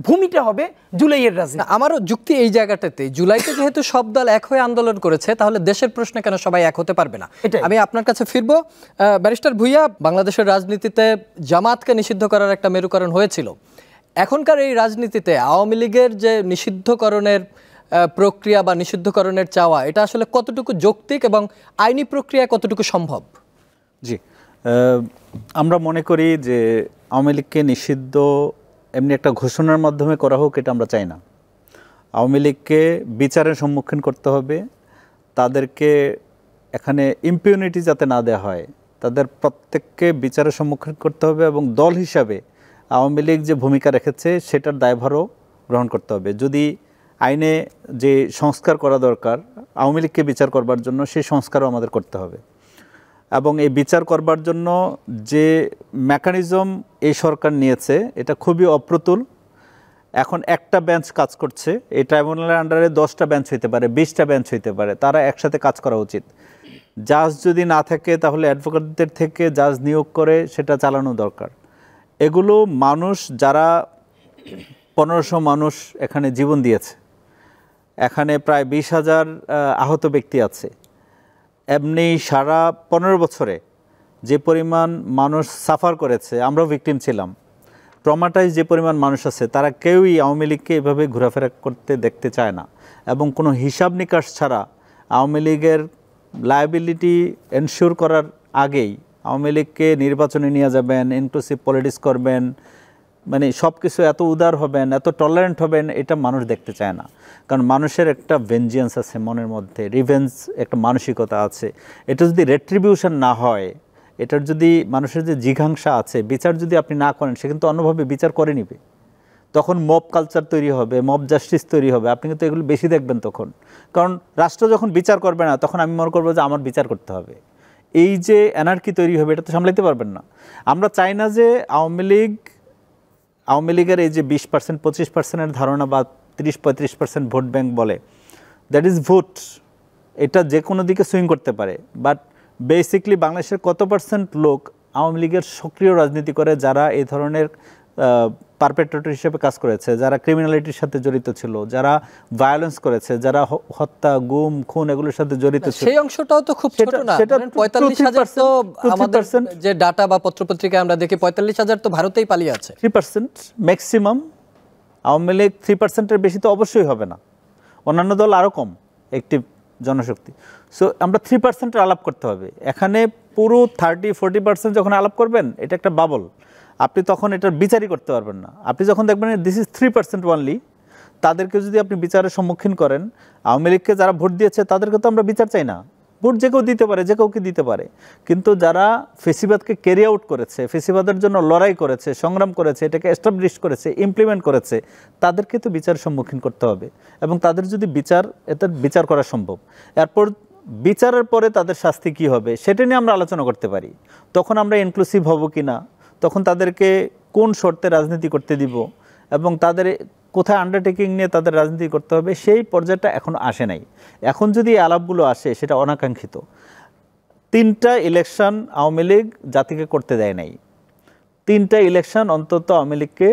Speaker 4: ভূমিটা হবে জুলাইয়ের রাজনীতি।
Speaker 1: আমারও যুক্তি এই জায়গাটাতে, জুলাইতে যেহেতু সব দল এক হয়ে আন্দোলন করেছে, তাহলে দেশের প্রশ্নে কেন সবাই এক হতে পারবে না? আমি আপনার কাছে ফিরবো। ব্যারিস্টার ভূঁইয়া, বাংলাদেশের রাজনীতিতে জামাতকে নিষিদ্ধ করার একটা মেরুকরণ হয়েছিল। এখনকার এই রাজনীতিতে আওয়ামী লীগের যে নিষিদ্ধকরণের প্রক্রিয়া বা নিষিদ্ধকরণের চাওয়া, এটা আসলে কতটুকু যৌক্তিক এবং আইনি প্রক্রিয়া কতটুকু সম্ভব?
Speaker 2: জি, আমরা মনে করি যে আওয়ামী লীগকে নিষিদ্ধ এমনি একটা ঘোষণার মাধ্যমে করা হোক, এটা আমরা চাই না। আওয়ামী লীগকে বিচারের সম্মুখীন করতে হবে, তাদেরকে এখানে ইম্পিউনিটি যাতে না দেওয়া হয়, তাদের প্রত্যেককে বিচারের সম্মুখীন করতে হবে, এবং দল হিসাবে আওয়ামী লীগ যে ভূমিকা রেখেছে সেটার দায়ভারও গ্রহণ করতে হবে। যদি আইনে যে সংস্কার করা দরকার আওয়ামী লীগকে বিচার করবার জন্য, সেই সংস্কারও আমাদের করতে হবে। এবং এই বিচার করবার জন্য যে মেকানিজম এই সরকার নিয়েছে, এটা খুবই অপ্রতুল। এখন একটা বেঞ্চ কাজ করছে, এই ট্রাইব্যুনালের আন্ডারে 10টা বেঞ্চ হইতে পারে, 20টা বেঞ্চ হইতে পারে, তারা একসাথে কাজ করা উচিত। জাজ যদি না থাকে, তাহলে অ্যাডভোকেটদের থেকে জাজ নিয়োগ করে সেটা চালানো দরকার। এগুলো মানুষ, যারা 1500 মানুষ এখানে জীবন দিয়েছে, এখানে প্রায় 20,000 আহত ব্যক্তি আছে, এমনি সারা 15 বছরে যে পরিমাণ মানুষ সাফার করেছে, আমরাও ভিকটিম ছিলাম, ট্রমাটাইজ যে পরিমাণ মানুষ আছে, তারা কেউই আওয়ামী লীগকে এভাবে ঘোরাফেরা করতে দেখতে চায় না। এবং কোনো হিসাব নিকাশ ছাড়া আওয়ামী লীগের লায়াবিলিটি এনশিওর করার আগেই আওয়ামী লীগকে নির্বাচনে নিয়ে যাবেন, ইনক্লুসিভ পলিটিক্স করবেন, মানে সব কিছু এত উদার হবেন, এত টলারেন্ট হবেন, এটা মানুষ দেখতে চায় না। কারণ মানুষের একটা ভেঞ্জিয়েন্স আছে মনের মধ্যে, রিভেঞ্জ একটা মানসিকতা আছে। এটা যদি রেট্রিবিউশন না হয়, এটার যদি মানুষের যে জিঘাংসা আছে, বিচার যদি আপনি না করেন, সে কিন্তু অন্যভাবে বিচার করে নিবে। তখন মব কালচার তৈরি হবে, মব জাস্টিস তৈরি হবে, আপনি কিন্তু এগুলো বেশি দেখবেন তখন। কারণ রাষ্ট্র যখন বিচার করবে না, তখন আমি মনে করবো যে আমার বিচার করতে হবে। এই যে অ্যানার্কি তৈরি হবে, এটা তো সামলাইতে পারবেন না। আমরা চাই না যে আওয়ামী লীগের এই যে 20%, 25%-এর ধারণা, বা 30-35% ভোট ব্যাংক বলে, দ্যাট ইজ ভোট, এটা যে কোনো দিকে সুইং করতে পারে। বাট বেসিকলি বাংলাদেশের কত পার্সেন্ট লোক আওয়ামী লীগের সক্রিয় রাজনীতি করে, যারা এই ধরনের পারপেট্রেটর হিসেবে কাজ করেছে, যারা ক্রিমিনালিটির সাথে জড়িত ছিল, যারা ভায়োলেন্স করেছে, যারা হত্যা, গুম, খুন এগুলোর সাথে জড়িত ছিল,
Speaker 1: সেই অংশটাও তো খুব ছোট না। 45,000 তো আমাদের যে ডাটা বা পত্রপত্রিকায় আমরা দেখি, 45,000 তো ভারতেই পালিয়ে আছে।
Speaker 2: 3% ম্যাক্সিমাম। আওয়ামী লীগ 3%-এর বেশি তো অবশ্যই হবে না, অন্যান্য দল আরও কম অ্যাক্টিভ জনশক্তি। সো আমরা 3%-এর আলাপ করতে হবে। এখানে পুরো 30-40% যখন আলাপ করবেন, এটা একটা বাবল, আপনি তখন এটার বিচারই করতে পারবেন না। আপনি যখন দেখবেন দিস ইজ 3% অনলি, তাদেরকে যদি আপনি বিচারের সম্মুখীন করেন, আওয়ামী লীগকে যারা ভোট দিয়েছে তাদেরকে তো আমরা বিচার চাই না, ভোট যে কেউ দিতে পারে, যে কাউকে দিতে পারে, কিন্তু যারা ফেসিবাদকে ক্যারি আউট করেছে, ফেসিবাদের জন্য লড়াই করেছে, সংগ্রাম করেছে, এটাকে এস্টাবলিশ করেছে, ইমপ্লিমেন্ট করেছে, তাদেরকে তো বিচারের সম্মুখীন করতে হবে। এবং তাদের যদি বিচার করা সম্ভব, এরপর বিচারের পরে তাদের শাস্তি কী হবে সেটা নিয়ে আমরা আলোচনা করতে পারি। তখন আমরা ইনক্লুসিভ হব কি না, তখন তাদেরকে কোন শর্তে রাজনীতি করতে দিব এবং তাদের কোথায় আন্ডারটেকিং নিয়ে তাদের রাজনীতি করতে হবে, সেই পর্যায়টা এখন আসে নাই। এখন যদি এই আলাপগুলো আসে সেটা অনাকাঙ্ক্ষিত। 3টা ইলেকশন আওয়ামী লীগ জাতিকে করতে দেয় নাই। 3টা ইলেকশন অন্তত আওয়ামী লীগকে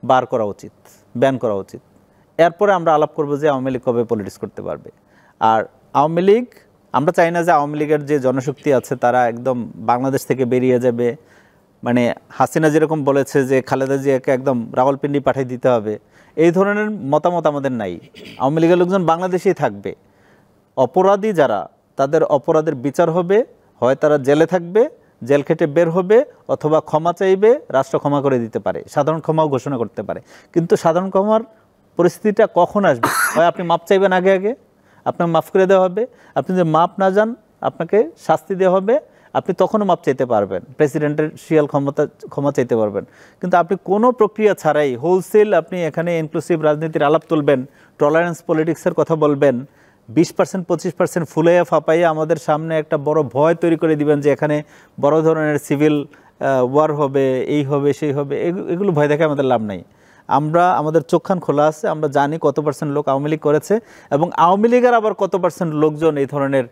Speaker 2: বার করা উচিত, ব্যান করা উচিত। এরপরে আমরা আলাপ করবো যে আওয়ামী লীগ কবে পলিটিক্স করতে পারবে। আর আওয়ামী লীগ, আমরা চাই না যে আওয়ামী লীগের যে জনশক্তি আছে তারা একদম বাংলাদেশ থেকে বেরিয়ে যাবে। মানে হাসিনা যেরকম বলেছে যে খালেদা জিয়াকে একদম রাওয়ালপিন্ডি পাঠিয়ে দিতে হবে, এই ধরনের মতামত আমাদের নাই। আওয়ামী লীগের লোকজন বাংলাদেশেই থাকবে। অপরাধী যারা, তাদের অপরাধের বিচার হবে, হয় তারা জেলে থাকবে, জেল খেটে বের হবে, অথবা ক্ষমা চাইবে, রাষ্ট্র ক্ষমা করে দিতে পারে, সাধারণ ক্ষমাও ঘোষণা করতে পারে। কিন্তু সাধারণ ক্ষমার পরিস্থিতিটা কখন আসবে? হয় আপনি মাপ চাইবেন আগে আগে, আপনাকে মাফ করে দেওয়া হবে। আপনি যদি মাপ না যান, আপনাকে শাস্তি দেওয়া হবে, আপনি তখনও মাপ চাইতে পারবেন, প্রেসিডেন্টের শিয়াল ক্ষমা চাইতে পারবেন। কিন্তু আপনি কোনো প্রক্রিয়া ছাড়াই হোলসেল আপনি এখানে ইনক্লুসিভ রাজনীতির আলাপ তুলবেন, টলারেন্স পলিটিক্সের কথা বলবেন, 20% 25% ফুলাইয়া ফাপাইয়া আমাদের সামনে একটা বড় ভয় তৈরি করে দিবেন যে এখানে বড় ধরনের সিভিল ওয়ার হবে, এই হবে, সেই হবে। এগুলো ভয় দেখে আমাদের লাভ নাই। আমরা, আমাদের চোখখান খোলা আছে, আমরা জানি কত পার্সেন্ট লোক আওয়ামী লীগ করেছে এবং আওয়ামী লীগের আবার কত পার্সেন্ট লোকজন এই ধরনের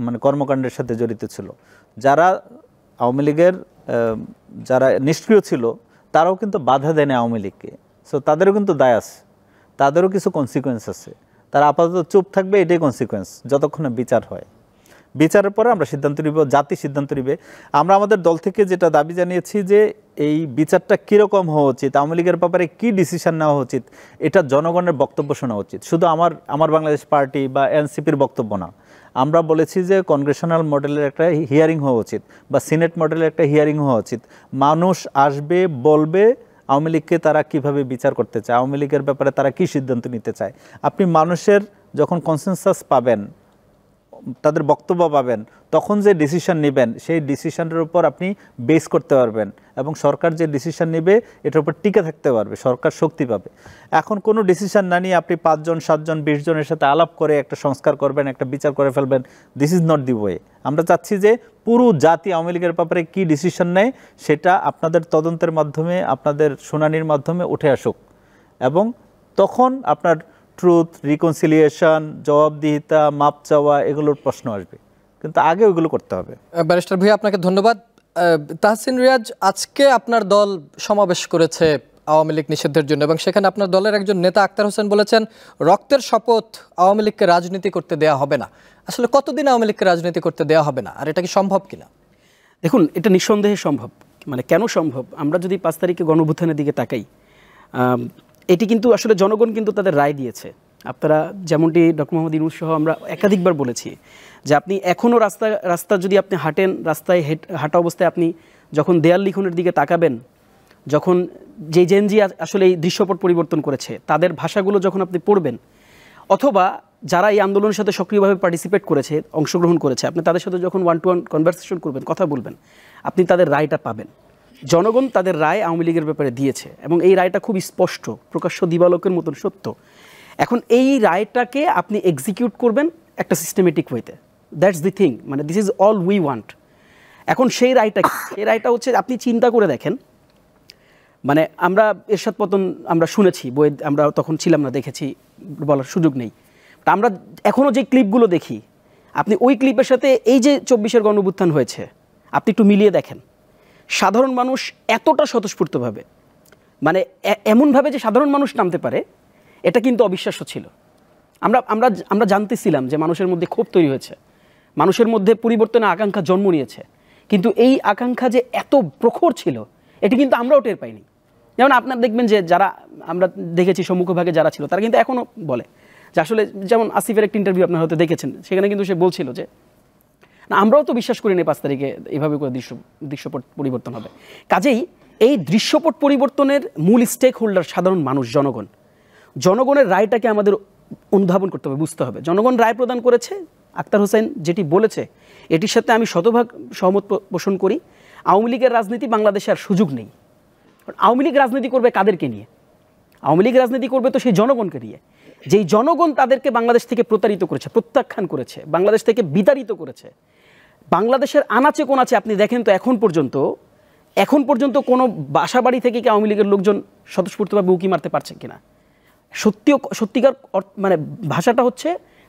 Speaker 2: মানে কর্মকাণ্ডের সাথে জড়িত ছিল। যারা আওয়ামী লীগের যারা নিষ্ক্রিয় ছিল তারাও কিন্তু বাধা দেয় না আওয়ামী লীগকে। সো তাদেরও কিন্তু দায় আছে, তাদেরও কিছু কনসিকুয়েন্স আছে। তারা আপাতত চুপ থাকবে, এটাই কনসিকুয়েন্স, যতক্ষণে বিচার হয়। বিচারের পরে আমরা সিদ্ধান্ত নিব, জাতি সিদ্ধান্ত নিবে। আমরা আমাদের দল থেকে যেটা দাবি জানিয়েছি যে এই বিচারটা কীরকম হওয়া উচিত, আওয়ামী লীগের ব্যাপারে কী ডিসিশন নেওয়া উচিত, এটা জনগণের বক্তব্য শোনা উচিত, শুধু আমার বাংলাদেশ পার্টি বা এনসিপির বক্তব্য না। আমরা বলেছি যে কনগ্রেশনাল মডেলের একটা হিয়ারিং হওয়া উচিত বা সিনেট মডেলের একটা হিয়ারিং হওয়া উচিত। মানুষ আসবে, বলবে আওয়ামী লীগকে তারা কিভাবে বিচার করতে চায়, আওয়ামী লীগের ব্যাপারে তারা কী সিদ্ধান্ত নিতে চায়। আপনি মানুষের যখন কনসেনসাস পাবেন, তাদের বক্তব্য পাবেন, তখন যে ডিসিশন নেবেন সেই ডিসিশনের উপর আপনি বেস করতে পারবেন এবং সরকার যে ডিসিশন নেবে এটার উপর টিকে থাকতে পারবে, সরকার শক্তি পাবে। এখন কোনো ডিসিশন না নিয়ে আপনি 5 জন 7 জন 20 জনের সাথে আলাপ করে একটা সংস্কার করবেন, একটা বিচার করে ফেলবেন, this is not the way. আমরা চাচ্ছি যে পুরো জাতি আওয়ামী লীগের ব্যাপারে কী ডিসিশন নেয় সেটা আপনাদের তদন্তের মাধ্যমে, আপনাদের শুনানির মাধ্যমে উঠে আসুক এবং তখন আপনার ট্রুথ, রিকনসিলিয়েশন, জবাবদিহিতা, মাপ চাওয়া, এগুলোর প্রশ্ন আসবে। কিন্তু আগে ওইগুলো করতে হবে।
Speaker 1: ব্যারিস্টার ভূঁইয়া, আপনাকে ধন্যবাদ। তাহসিন রিয়াজ, আজকে আপনার দল সমাবেশ করেছে আওয়ামী লীগ নিষিদ্ধের জন্য এবং সেখানে আপনার দলের একজন নেতা আক্তার হোসেন বলেছেন রক্তের শপথ, আওয়ামী লীগকে রাজনীতি করতে দেওয়া হবে না। আসলে কতদিন আওয়ামী লীগকে রাজনীতি করতে দেওয়া হবে না, আর এটা কি সম্ভব কিনা?
Speaker 3: দেখুন, এটা নিঃসন্দেহে সম্ভব। মানে কেন সম্ভব? আমরা যদি 5 তারিখে গণঅভ্যুত্থানের দিকে তাকাই, এটি কিন্তু আসলে জনগণ কিন্তু তাদের রায় দিয়েছে। আপনারা যেমনটি ডক্টর মোহাম্মদ ইউনূস সহ আমরা একাধিকবার বলেছি যে আপনি এখনও রাস্তা যদি আপনি হাঁটেন, রাস্তায় হাঁটা অবস্থায় আপনি যখন দেয়াল লিখনের দিকে তাকাবেন, যখন যে জেনজি আসলে এই দৃশ্যপট পরিবর্তন করেছে তাদের ভাষাগুলো যখন আপনি পড়বেন, অথবা যারা এই আন্দোলনের সাথে সক্রিয়ভাবে পার্টিসিপেট করেছে, অংশগ্রহণ করেছে, আপনি তাদের সাথে যখন 1-to-1 কনভারসেশন করবেন, কথা বলবেন, আপনি তাদের রায়টা পাবেন। জনগণ তাদের রায় আওয়ামী লীগের ব্যাপারে দিয়েছে এবং এই রায়টা খুব স্পষ্ট, প্রকাশ্য দিবালোকের মতন সত্য। এখন এই রায়টাকে আপনি এক্সিকিউট করবেন একটা সিস্টেমেটিক ওয়েতে, দ্যাটস দি থিং। মানে this is all we want. এখন সেই রায়টা হচ্ছে, আপনি চিন্তা করে দেখেন, মানে আমরা এরশাদ পতন আমরা শুনেছি, বই আমরা তখন ছিলাম না, দেখেছি, বলার সুযোগ নেই। আমরা এখনও যে ক্লিপগুলো দেখি, আপনি ওই ক্লিপের সাথে এই যে 24-এর গণঅভ্যুত্থান হয়েছে আপনি একটু মিলিয়ে দেখেন। সাধারণ মানুষ এতটা স্বতঃস্ফূর্তভাবে, মানে এমনভাবে যে সাধারণ মানুষ নামতে পারে, এটা কিন্তু অবিশ্বাস্য ছিল। আমরা জানতেছিলাম যে মানুষের মধ্যে ক্ষোভ তৈরি হয়েছে, মানুষের মধ্যে পরিবর্তনের আকাঙ্ক্ষা জন্ম নিয়েছে, কিন্তু এই আকাঙ্ক্ষা যে এত প্রখর ছিল এটি কিন্তু আমরাও টের পাইনি। যেমন আপনার দেখবেন যে যারা আমরা দেখেছি সম্মুখভাগে যারা ছিল তারা কিন্তু এখনও বলে যে আসলে, যেমন আসিফের একটা ইন্টারভিউ আপনারা হয়তো দেখেছেন, সেখানে কিন্তু সে বলছিল যে না, আমরাও তো বিশ্বাস করি না 5 তারিখে এইভাবে করে দৃশ্যপট পরিবর্তন হবে। কাজেই এই দৃশ্যপট পরিবর্তনের মূল স্টেক হোল্ডার সাধারণ মানুষ, জনগণের রায়টাকে আমাদের অনুধাবন করতে হবে, বুঝতে হবে। জনগণ রায় প্রদান করেছে, আক্তার হোসেন যেটি বলেছে এটির সাথে আমি শতভাগ সহমত পোষণ করি। আওয়ামী লীগের রাজনীতি বাংলাদেশে আর সুযোগ নেই। আওয়ামী লীগ রাজনীতি করবে কাদেরকে নিয়ে? আওয়ামী লীগ রাজনীতি করবে তো সেই জনগণকে নিয়ে, যেই জনগণ তাদেরকে বাংলাদেশ থেকে প্রতারিত করেছে, প্রত্যাখ্যান করেছে, বাংলাদেশ থেকে বিতাড়িত করেছে। বাংলাদেশের আনাচে কোনাচে আপনি দেখেন তো এখন পর্যন্ত এখন পর্যন্ত কোনো বাসা বাড়ি থেকে কি আওয়ামী লীগের লোকজন স্বতঃস্ফূর্তভাবে উকি মারতে পারছে কিনা? সত্যিকার মানে ভাষাটা হচ্ছে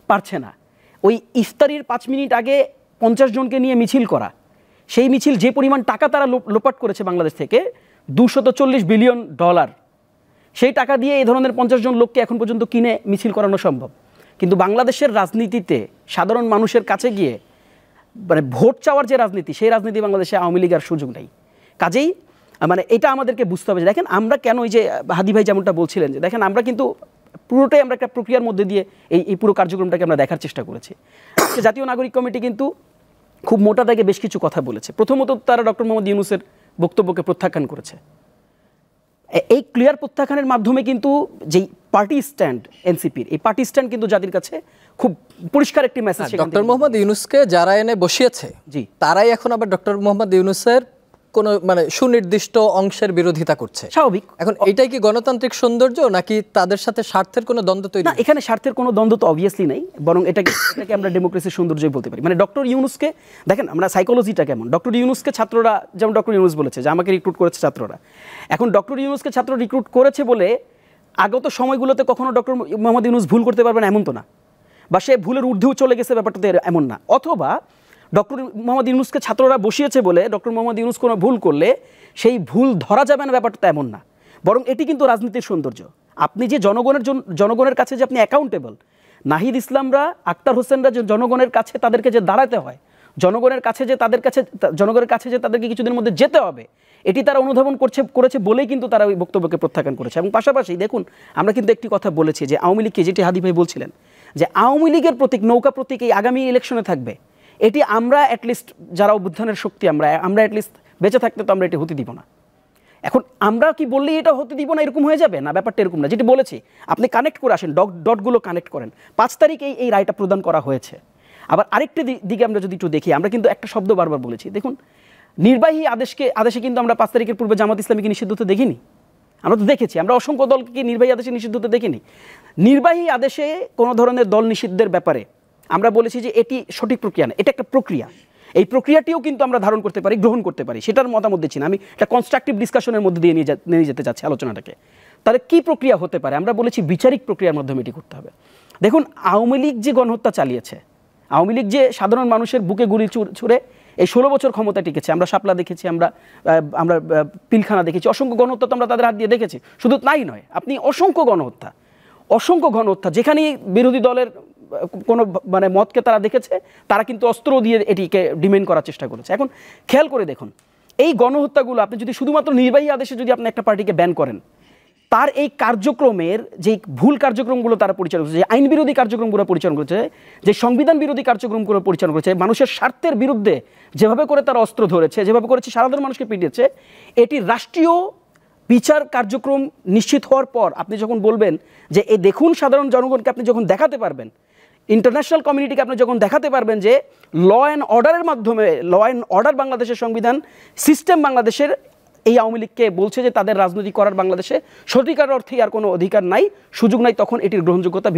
Speaker 3: পারছে না। ওই ইফতারির 5 মিনিট আগে 50 জনকে নিয়ে মিছিল করা, সেই মিছিল যে পরিমাণ টাকা তারা লোপাট করেছে বাংলাদেশ থেকে, $240 বিলিয়ন, সেই টাকা দিয়ে এই ধরনের 50 জন লোককে এখন পর্যন্ত কিনে মিছিল করানো সম্ভব। কিন্তু বাংলাদেশের রাজনীতিতে সাধারণ মানুষের কাছে গিয়ে মানে ভোট চাওয়ার যে রাজনীতি, সেই রাজনীতি বাংলাদেশে আওয়ামী লীগের সুযোগ নেই। কাজেই মানে এটা আমাদেরকে বুঝতে হবে যে দেখেন আমরা কেন, ওই যে হাদি ভাই যেমনটা বলছিলেন, যে দেখেন আমরা কিন্তু পুরোটাই আমরা একটা প্রক্রিয়ার মধ্যে দিয়ে এই পুরো কার্যক্রমটাকে আমরা দেখার চেষ্টা করেছি। জাতীয় নাগরিক কমিটি কিন্তু খুব মোটা দাগে বেশ কিছু কথা বলেছে। প্রথমত তারা ডক্টর মোহাম্মদ ইউনূসের বক্তব্যকে প্রত্যাখ্যান করেছে। এই ক্লিয়ার প্রত্যাখ্যানের মাধ্যমে কিন্তু যেই পার্টি স্ট্যান্ড এনসিপির, এই পার্টি স্ট্যান্ড কিন্তু জাতির কাছে খুব পরিষ্কার একটি মেসেজ।
Speaker 1: ডক্টর মোহাম্মদ ইউনূসকে যারা এনে বসিয়েছে,
Speaker 3: জি,
Speaker 1: তারাই এখন আবার ডক্টর মোহাম্মদ ইউনূসের কোন মানে সুনির্দিষ্ট অংশের বিরোধিতা করছে।
Speaker 3: স্বাভাবিক।
Speaker 1: এখন এটাই কি গণতান্ত্রিক সৌন্দর্য, নাকি তাদের সাথে স্বার্থের কোনো দ্বন্দ্ব তৈরি?
Speaker 3: না, এখানে স্বার্থের কোনো দ্বন্দ্ব তো অবভিয়াসলি নেই, বরং এটাকে আমরা ডেমোক্রেসির সৌন্দর্যই বলতে পারি। মানে ডক্টর ইউনূসকে দেখেন, আমরা সাইকোলজিটা কেমন, ডক্টর ইউনূসকে ছাত্ররা, যেমন ডক্টর ইউনূস বলেছে যে আমাকে রিক্রুট করেছে ছাত্ররা, এখন ডক্টর ইউনূসকে ছাত্র রিক্রুট করেছে বলে আগত সময়গুলোতে কখনো ডক্টর মোহাম্মদ ইউনূস ভুল করতে পারবে না এমন তো না, বা সে ভুলের ঊর্ধ্বেও চলে গেছে ব্যাপারটা এমন না। অথবা ডক্টর মোহাম্মদ ইউনূসকে ছাত্ররা বসিয়েছে বলে ডক্টর মোহাম্মদ ইউনূস কোনো ভুল করলে সেই ভুল ধরা যাবে না, ব্যাপারটা এমন না। বরং এটি কিন্তু রাজনীতির সৌন্দর্য। আপনি যে জনগণের কাছে যে আপনি অ্যাকাউন্টেবল, নাহিদ ইসলামরা, আক্তার হোসেনরা যে জনগণের কাছে তাদেরকে যে দাঁড়াতে হয়, জনগণের কাছে যে তাদেরকে কিছুদিনের মধ্যে যেতে হবে, এটি তারা অনুধাবন করেছে বলেই কিন্তু তারা ওই বক্তব্যকে প্রত্যাখ্যান করেছে। এবং পাশাপাশি দেখুন, আমরা কিন্তু একটি কথা বলেছি যে আওয়ামী লীগকে, যেটি হাদি ভাই বলছিলেন যে আওয়ামী লীগের প্রতীক, নৌকা প্রতীক এই আগামী ইলেকশনে থাকবে, এটি আমরা অ্যাটলিস্ট যারা অভ্যুত্থানের শক্তি, আমরা অ্যাটলিস্ট বেঁচে থাকতে তো আমরা এটি হতে দিব না। এখন আমরা কি বললেই এটা হতে দিব না এরকম হয়ে যাবে না, ব্যাপারটা এরকম না। যেটি বলেছি, আপনি কানেক্ট করে আসেন, ডটগুলো কানেক্ট করেন। 5 তারিখ এই রায়টা প্রদান করা হয়েছে। আবার আরেকটি দিকে আমরা যদি একটু দেখি, আমরা কিন্তু একটা শব্দ বারবার বলেছি, দেখুন নির্বাহী আদেশে কিন্তু আমরা 5 তারিখের পূর্বে জামাত ইসলামীকে নিষিদ্ধ হতে দেখিনি। আমরা তো দেখেছি, আমরা অসংখ্য দলকে নির্বাহী আদেশে নিষিদ্ধ হতে দেখিনি। নির্বাহী আদেশে কোনো ধরনের দল নিষিদ্ধের ব্যাপারে আমরা বলেছি যে এটি সঠিক প্রক্রিয়া না, এটা একটা প্রক্রিয়া। এই প্রক্রিয়াটিও কিন্তু আমরা ধারণ করতে পারি, গ্রহণ করতে পারি, সেটার মতামত দিচ্ছি না। আমি একটা কনস্ট্রাকটিভ ডিসকাশনের মধ্যে দিয়ে নিয়ে যেতে চাচ্ছি আলোচনাটাকে। তাহলে কি প্রক্রিয়া হতে পারে? আমরা বলেছি বিচারিক প্রক্রিয়ার মাধ্যমে এটি করতে হবে। দেখুন, আওয়ামী লীগ যে গণহত্যা চালিয়েছে, আওয়ামী লীগ যে সাধারণ মানুষের বুকে গুলি ছুঁড়ে এই 16 বছর ক্ষমতা টিকেছে, আমরা শাপলা দেখেছি, আমরা পিলখানা দেখেছি, অসংখ্য গণহত্যা তো আমরা তাদের হাত দিয়ে দেখেছি। শুধু তাই নয়, আপনি অসংখ্য গণহত্যা যেখানেই বিরোধী দলের কোনো মানে মতকে তারা দেখেছে, তারা কিন্তু অস্ত্র দিয়ে এটিকে ডিমেন্ড করার চেষ্টা করেছে। এখন খেয়াল করে দেখুন, এই গণহত্যাগুলো আপনি যদি শুধুমাত্র নির্বাহী আদেশে যদি আপনি একটা পার্টিকে ব্যান করেন, তার এই কার্যক্রমের যে ভুল কার্যক্রমগুলো তারা পরিচালনা করেছে, যে আইন বিরোধী কার্যক্রমগুলো পরিচালনা করেছে, যে সংবিধান বিরোধী কার্যক্রমগুলো পরিচালনা করেছে, মানুষের স্বার্থের বিরুদ্ধে যেভাবে করে তারা অস্ত্র ধরেছে, যেভাবে করেছে সাধারণ মানুষকে পিটিয়েছে, এটি রাষ্ট্রীয় বিচার কার্যক্রম নিশ্চিত হওয়ার পর আপনি যখন বলবেন যে এই দেখুন, সাধারণ জনগণকে আপনি যখন দেখাতে পারবেন, ইন্টারন্যাশনাল কমিউনিটিকে আপনি যখন দেখাতে পারবেন যে ল অ্যান্ড অর্ডারের মাধ্যমে, ল অ্যান্ড অর্ডার বাংলাদেশের সংবিধান সিস্টেম বাংলাদেশের এই আওয়ামী লীগকে বলছে যে তাদের রাজনীতি করার বাংলাদেশে সত্যিকার অর্থে আর কোনো অধিকার নাই, সুযোগ নাই, তখন এটির গ্রহণযোগ্যতা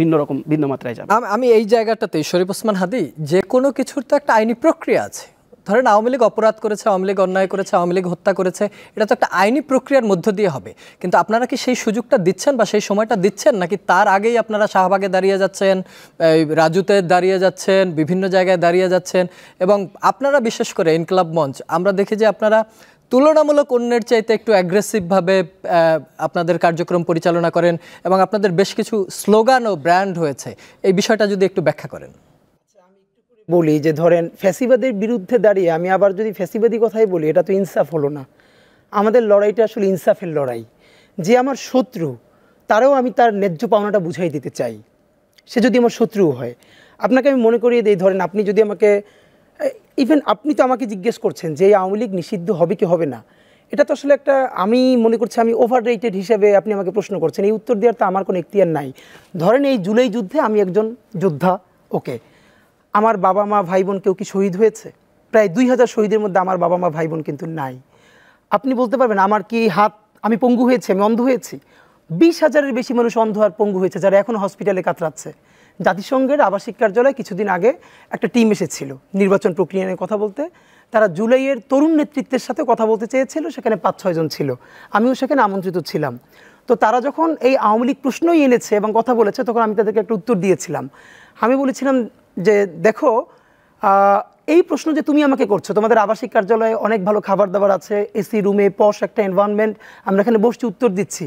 Speaker 3: ভিন্ন মাত্রায় যাবে।
Speaker 1: আমি এই জায়গাটাতে শরীফ ওসমান হাদি, যে কোনো কিছুর তো একটা আইনি প্রক্রিয়া আছে। ধরেন আওয়ামী লীগ অপরাধ করেছে, আওয়ামী লীগ অন্যায় করেছে, আওয়ামী লীগ হত্যা করেছে, এটা তো একটা আইনি প্রক্রিয়ার মধ্য দিয়ে হবে। কিন্তু আপনারা কি সেই সুযোগটা দিচ্ছেন বা সেই সময়টা দিচ্ছেন, নাকি তার আগেই আপনারা শাহবাগে দাঁড়িয়ে যাচ্ছেন, রাজুতে দাঁড়িয়ে যাচ্ছেন, বিভিন্ন জায়গায় দাঁড়িয়ে যাচ্ছেন? এবং আপনারা বিশেষ করে ইনকলাব মঞ্চ, আমরা দেখি যে আপনারা তুলনামূলক অন্যের চাইতে একটু অ্যাগ্রেসিভভাবে আপনাদের কার্যক্রম পরিচালনা করেন, এবং আপনাদের বেশ কিছু স্লোগান ও ব্র্যান্ড হয়েছে। এই বিষয়টা যদি একটু ব্যাখ্যা করেন।
Speaker 4: বলি যে ধরেন ফ্যাসিবাদের বিরুদ্ধে দাঁড়িয়ে আমি আবার যদি ফ্যাসিবাদী কথাই বলি, এটা তো ইনসাফ হলো না। আমাদের লড়াইটা আসলে ইনসাফের লড়াই। যে আমার শত্রু, তারাও আমি তার ন্যায্য পাওনাটা বুঝাই দিতে চাই, সে যদি আমার শত্রু হয়। আপনাকে আমি মনে করিয়ে দিই, ধরেন আপনি যদি আমাকে, ইভেন আপনি তো আমাকে জিজ্ঞেস করছেন যে এই আওয়ামী লীগ নিষিদ্ধ হবে কি হবে না, এটা তো আসলে একটা, আমি মনে করছি আমি ওভার রেটেড হিসেবে আপনি আমাকে প্রশ্ন করছেন। এই উত্তর দেওয়ার তো আমার কোনো এখতিয়ার নাই। ধরেন এই জুলাই যুদ্ধে আমি একজন যোদ্ধা, ওকে, আমার বাবা মা ভাই বোন কেউ কি শহীদ হয়েছে? প্রায় 2000 শহীদের মধ্যে আমার বাবা মা ভাই বোন কিন্তু নাই। আপনি বলতে পারবেন আমার কি হাত, আমি পঙ্গু হয়েছি, আমি অন্ধ হয়েছি? 20,000-এর বেশি মানুষ অন্ধ আর পঙ্গু হয়েছে, যারা এখনও হসপিটালে কাতরাচ্ছে, জাতিসংঘের আবাসিক কার্যালয়ে কিছুদিন আগে একটা টিম এসেছিল নির্বাচন প্রক্রিয়া নিয়ে কথা বলতে। তারা জুলাইয়ের তরুণ নেতৃত্বের সাথে কথা বলতে চেয়েছিল, সেখানে 5-6 জন ছিল, আমিও সেখানে আমন্ত্রিত ছিলাম। তো তারা যখন এই আওয়ামী লীগ প্রশ্নই এনেছে এবং কথা বলেছে, তখন আমি তাদেরকে একটা উত্তর দিয়েছিলাম। আমি বলেছিলাম যে দেখো, এই প্রশ্ন যে তুমি আমাকে করছো, তোমাদের আবাসিক কার্যালয়ে অনেক ভালো খাবার দাবার আছে, এসি রুমে পশ একটা এনভায়রনমেন্ট, আমরা এখানে বসছি উত্তর দিচ্ছি,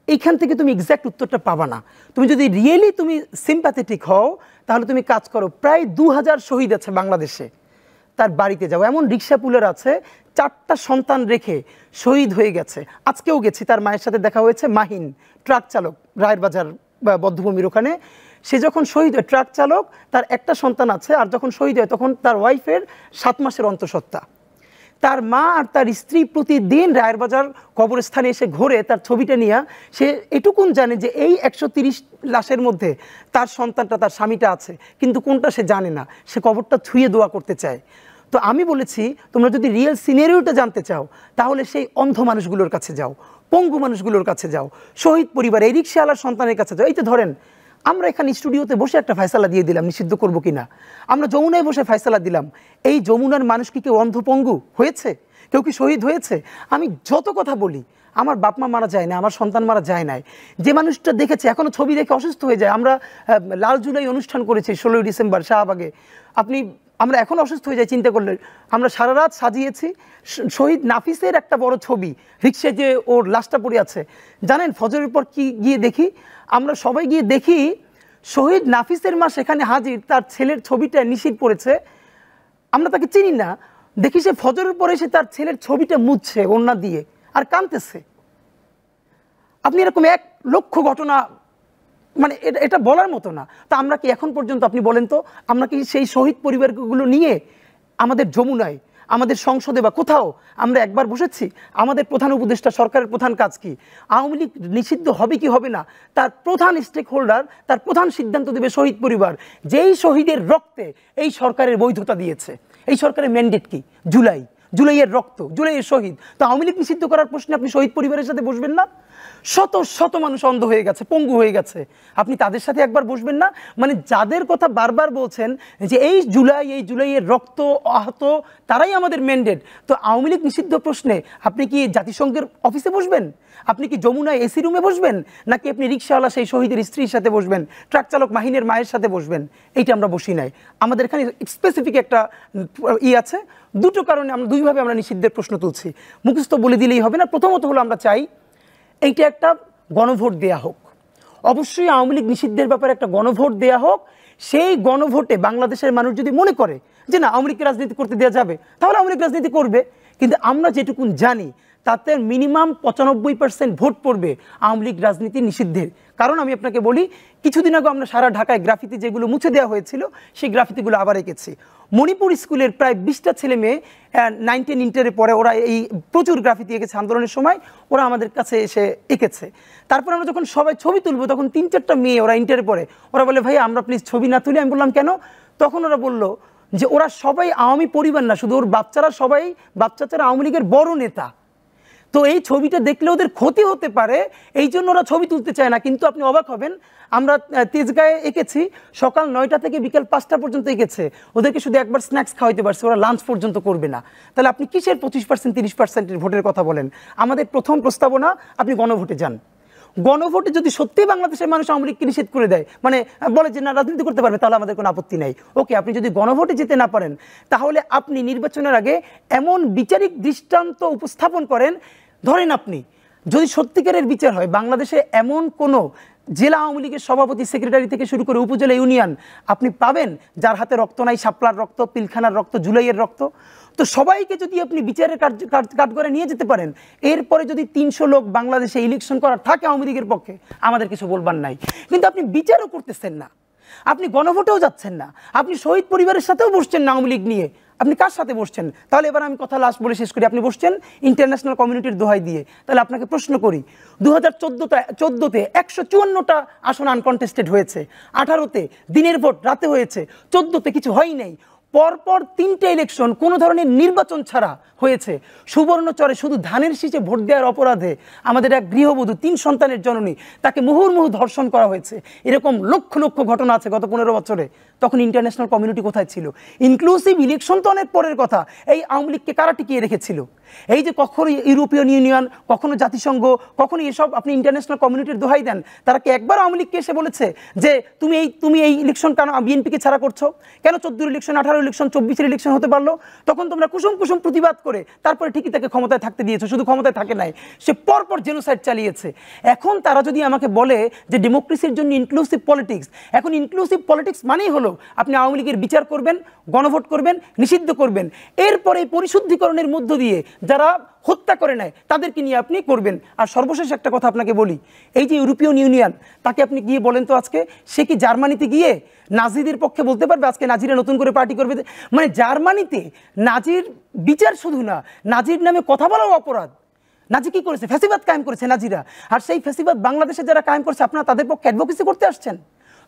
Speaker 4: এইখান থেকে তুমি এক্স্যাক্ট উত্তরটা পাবা না। তুমি যদি রিয়েলি তুমি সিম্প্যাথেটিক হও, তাহলে তুমি কাজ করো। প্রায় 2000 শহীদ আছে বাংলাদেশে, তার বাড়িতে যাও। এমন রিক্সা পুলের আছে 4টা সন্তান রেখে শহীদ হয়ে গেছে। আজকেও গেছি, তার মায়ের সাথে দেখা হয়েছে। মাহিন ট্রাক চালক, রায়ের বাজার বা বদ্ধভূমির ওখানে, সে যখন শহীদ হয় ট্রাক চালক, তার একটা সন্তান আছে, আর যখন শহীদ হয় তখন তার ওয়াইফের 7 মাসের অন্তঃসত্ত্বা। তার মা আর তার স্ত্রী প্রতিদিন রায়ের বাজার কবরস্থানে এসে ঘোরে তার ছবিটা নিয়ে। সে এটুকুন জানে যে এই 130 লাশের মধ্যে তার সন্তানটা, তার স্বামীটা আছে, কিন্তু কোনটা সে জানে না। সে কবরটা ছুঁয়ে দোয়া করতে চায়। তো আমি বলেছি, তোমরা যদি রিয়েল সিনারিওটা জানতে চাও, তাহলে সেই অন্ধ মানুষগুলোর কাছে যাও, পঙ্গু মানুষগুলোর কাছে যাও, শহীদ পরিবার, এই রিক্সাওয়ালার সন্তানের কাছে যাও। এই তো ধরেন, আমরা এখানে স্টুডিওতে বসে একটা ফয়সালা দিয়ে দিলাম নিষিদ্ধ করবো কিনা, আমরা যমুনায় বসে ফয়সালা দিলাম। এই যমুনার মানুষ কি কেউ অন্ধপঙ্গু হয়েছে? কেউ কি শহীদ হয়েছে? আমি যত কথা বলি, আমার বাপ মা মারা যায় না, আমার সন্তান মারা যায় নাই। যে মানুষটা দেখেছে, এখনো ছবি দেখে অসুস্থ হয়ে যায়। আমরা লাল জুলাই অনুষ্ঠান করেছি 16ই ডিসেম্বর শাহবাগে, আমরা এখন অসুস্থ হয়ে যাই চিন্তা করলে। আমরা সারা রাত সাজিয়েছি। শহীদ নাফিসের একটা বড় ছবি, রিক্সায় যে ওর লাশটা পড়ে আছে, জানেন ফজরের পর কি গিয়ে দেখি, আমরা সবাই গিয়ে দেখি শহীদ নাফিসের মা সেখানে হাজির, তার ছেলের ছবিটা নিষিদ্ধ পড়েছে। আমরা তাকে চিনি না, দেখি সে ফজরের পরে এসে তার ছেলের ছবিটা মুছছে ওড়না দিয়ে আর কাঁদতেছে। আপনি এরকম 1 লক্ষ ঘটনা, মানে এটা বলার মতো না। তা আমরা কি এখন পর্যন্ত, আপনি বলেন তো, আমরা কি সেই শহীদ পরিবারগুলো নিয়ে আমাদের যমুনায়, আমাদের সংসদে বা কোথাও আমরা একবার বসেছি? আমাদের প্রধান উপদেষ্টা, সরকারের প্রধান কাজ কি? আওয়ামী লীগ নিষিদ্ধ হবে কি হবে না, তার প্রধান স্টেক হোল্ডার, তার প্রধান সিদ্ধান্ত দেবে শহীদ পরিবার। যেই শহীদের রক্তে এই সরকারের বৈধতা দিয়েছে, এই সরকারের ম্যান্ডেট কি? জুলাইয়ের রক্ত, জুলাইয়ের শহীদ। তো আওয়ামী লীগ নিষিদ্ধ করার প্রশ্নে আপনি শহীদ পরিবারের সাথে বসবেন না? শত শত মানুষ অন্ধ হয়ে গেছে, পঙ্গু হয়ে গেছে, আপনি তাদের সাথে একবার বসবেন না? মানে যাদের কথা বারবার বলছেন যে এই জুলাইয়ের রক্ত আহত, তারাই আমাদের ম্যান্ডেট। তো আওয়ামী লীগ নিষিদ্ধ প্রশ্নে আপনি কি জাতিসংঘের অফিসে বসবেন? আপনি কি যমুনায় এসি রুমে বসবেন? নাকি আপনি রিক্সাওয়ালা সেই শহীদের স্ত্রীর সাথে বসবেন, ট্রাক চালক মাহিনের মায়ের সাথে বসবেন? এইটা আমরা বসি নাই। আমাদের এখানে স্পেসিফিক একটা আছে। দুটো কারণে আমরা দুইভাবে আমরা নিষিদ্ধের প্রশ্ন তুলছি, মুখস্থ বলে দিলেই হবে না। প্রথমত হলো, আমরা চাই এইটা একটা গণভোট দেয়া হোক। অবশ্যই আওয়ামী লীগ নিষিদ্ধের ব্যাপারে একটা গণভোট দেয়া হোক। সেই গণভোটে বাংলাদেশের মানুষ যদি মনে করে যে না, আওয়ামী লীগকে রাজনীতি করতে দেওয়া যাবে, তাহলে আওয়ামী লীগ রাজনীতি করবে। কিন্তু আমরা যেটুকুন জানি, তাতে মিনিমাম 95% ভোট পড়বে আওয়ামী লীগ রাজনীতি নিষিদ্ধের। কারণ আমি আপনাকে বলি, কিছুদিন আগে আমরা সারা ঢাকায় গ্রাফিতি যেগুলো মুছে দেওয়া হয়েছিল, সেই গ্রাফিতিগুলো আবার এঁকেছি। মণিপুর স্কুলের প্রায় 20টা ছেলে মেয়ে 9, 10 ইন্টারে পড়ে, ওরা এই প্রচুর গ্রাফিতি এঁকেছে আন্দোলনের সময়, ওরা আমাদের কাছে এসে এঁকেছে। তারপর আমরা যখন সবাই ছবি তুলবো, তখন 3-4টা মেয়ে, ওরা ইন্টারে পড়ে, ওরা বলে ভাই আমরা প্লিজ ছবি না তুলি। আমি বললাম কেন? তখন ওরা বলল যে ওরা সবাই আওয়ামী পরিবার না, শুধু ওর বাচ্চারা আওয়ামী লীগের বড় নেতা। তো এই ছবিটা দেখলে ওদের ক্ষতি হতে পারে, এই জন্য ওরা ছবি তুলতে চায় না। কিন্তু আপনি অবাক হবেন, আমরা তেজগাঁয়ে এঁকেছি, সকাল 9টা থেকে বিকাল 5টা পর্যন্ত এঁকেছে। ওদেরকে শুধু একবার স্ন্যাক্স খাওয়াইতে পারছে, ওরা লাঞ্চ পর্যন্ত করবে না। তাহলে আপনি কিসের 25%, 30% ভোটের কথা বলেন? আমাদের প্রথম প্রস্তাবনা, আপনি গণভোটে যান। গণভোটে যদি সত্যি বাংলাদেশের মানুষ আওয়ামী লীগকে নিষেধ করে দেয়, মানে বলে যে না রাজনীতি করতে পারবে, তাহলে আমাদের কোনো আপত্তি নাই। ওকে, আপনি যদি গণভোটে যেতে না পারেন, তাহলে আপনি নির্বাচনের আগে এমন বিচারিক দৃষ্টান্ত উপস্থাপন করেন। ধরেন আপনি যদি সত্যিকারের বিচার হয়, বাংলাদেশে এমন কোনো জেলা আওয়ামী লীগের সভাপতি, সেক্রেটারি থেকে শুরু করে উপজেলা ইউনিয়ন আপনি পাবেন যার হাতে রক্ত নাই, শাপলার রক্ত, পিলখানার রক্ত, জুলাইয়ের রক্ত। তো সবাইকে যদি আপনি বিচারের কাঠগড়ায় নিয়ে যেতে পারেন, এরপরে যদি 300 লোক বাংলাদেশে ইলেকশন করার থাকে আওয়ামী লীগের পক্ষে, আমাদের কিছু বলবার নাই। কিন্তু আপনি বিচারও করতেছেন না, আপনি গণভোটেও যাচ্ছেন না, আপনি শহীদ পরিবারের সাথেও বসছেন না আওয়ামী লীগ নিয়ে। আপনি কার সাথে বসছেন? তাহলে এবার আমি কথা লাস্ট বলে শেষ করি। আপনি বসছেন ইন্টারন্যাশনাল কমিউনিটির দোহাই দিয়ে। তাহলে আপনাকে প্রশ্ন করি, 2014-তে 154টা আসন আনকনটেস্টেড হয়েছে, 18তে দিনের ভোট রাতে হয়েছে, 14তে কিছু হয় নাই। পরপর 3টে ইলেকশন কোনো ধরনের নির্বাচন ছাড়া হয়েছে। সুবর্ণচরে শুধু ধানের শীষে ভোট দেওয়ার অপরাধে আমাদের এক গৃহবধূ 3 সন্তানের জননী তাকে মুহুর্মুহু ধর্ষণ করা হয়েছে। এরকম লক্ষ লক্ষ ঘটনা আছে গত 15 বছরে। তখন ইন্টারন্যাশনাল কমিউনিটি কোথায় ছিল? ইনক্লুসিভ ইলেকশন তো অনেক পরের কথা। এই আওয়ামী লীগকে কারা টিকিয়ে রেখেছিল? এই যে কখনো ইউরোপিয়ান ইউনিয়ন, কখনো জাতিসংঘ, কখনো এসব আপনি ইন্টারন্যাশনাল কমিউনিটির দোহাই দেন, তারা কি একবার আওয়ামী লীগকে এসে বলেছে যে তুমি এই ইলেকশন কেন বিএনপিকে ছাড়া করছো? কেন 14 ইলেকশন, 18 ইলেকশন, 24 ইলেকশন হতে পারলো? তখন তোমরা কুসুম কুসুম প্রতিবাদ করে তারপরে ঠিকই তাকে ক্ষমতায় থাকতে দিয়েছো। শুধু ক্ষমতায় থাকে নাই, সে পরপর জেনোসাইড চালিয়েছে। এখন তারা যদি আমাকে বলে যে ডেমোক্রেসির জন্য ইনক্লুসিভ পলিটিক্স, এখন ইনক্লুসিভ পলিটিক্স মানেই হলো আপনি আওয়ামী লীগের বিচার করবেন, গণভোট করবেন, নিষিদ্ধ করবেন, এরপরে পরিশুদ্ধিকরণের মধ্য দিয়ে যারা হত্যা করে নেয় তাদেরকে নিয়ে আপনি করবেন। আর সর্বশেষ একটা কথা আপনাকে বলি, এই যে ইউরোপিয়ান ইউনিয়ন, তাকে আপনি গিয়ে বলেন তো আজকে সে কি জার্মানিতে গিয়ে নাজিদের পক্ষে বলতে পারবে আজকে নাজিরা নতুন করে পার্টি করবে? মানে জার্মানিতে নাজির বিচার শুধু না, নাজির নামে কথা বলাও অপরাধ। নাজি কি করেছে? ফ্যাসিবাদ কায়েম করেছে নাজিরা। আর সেই ফ্যাসিবাদ বাংলাদেশে যারা কায়েম করছে আপনারা তাদের পক্ষে অ্যাডভোকেসি করতে আসছেন।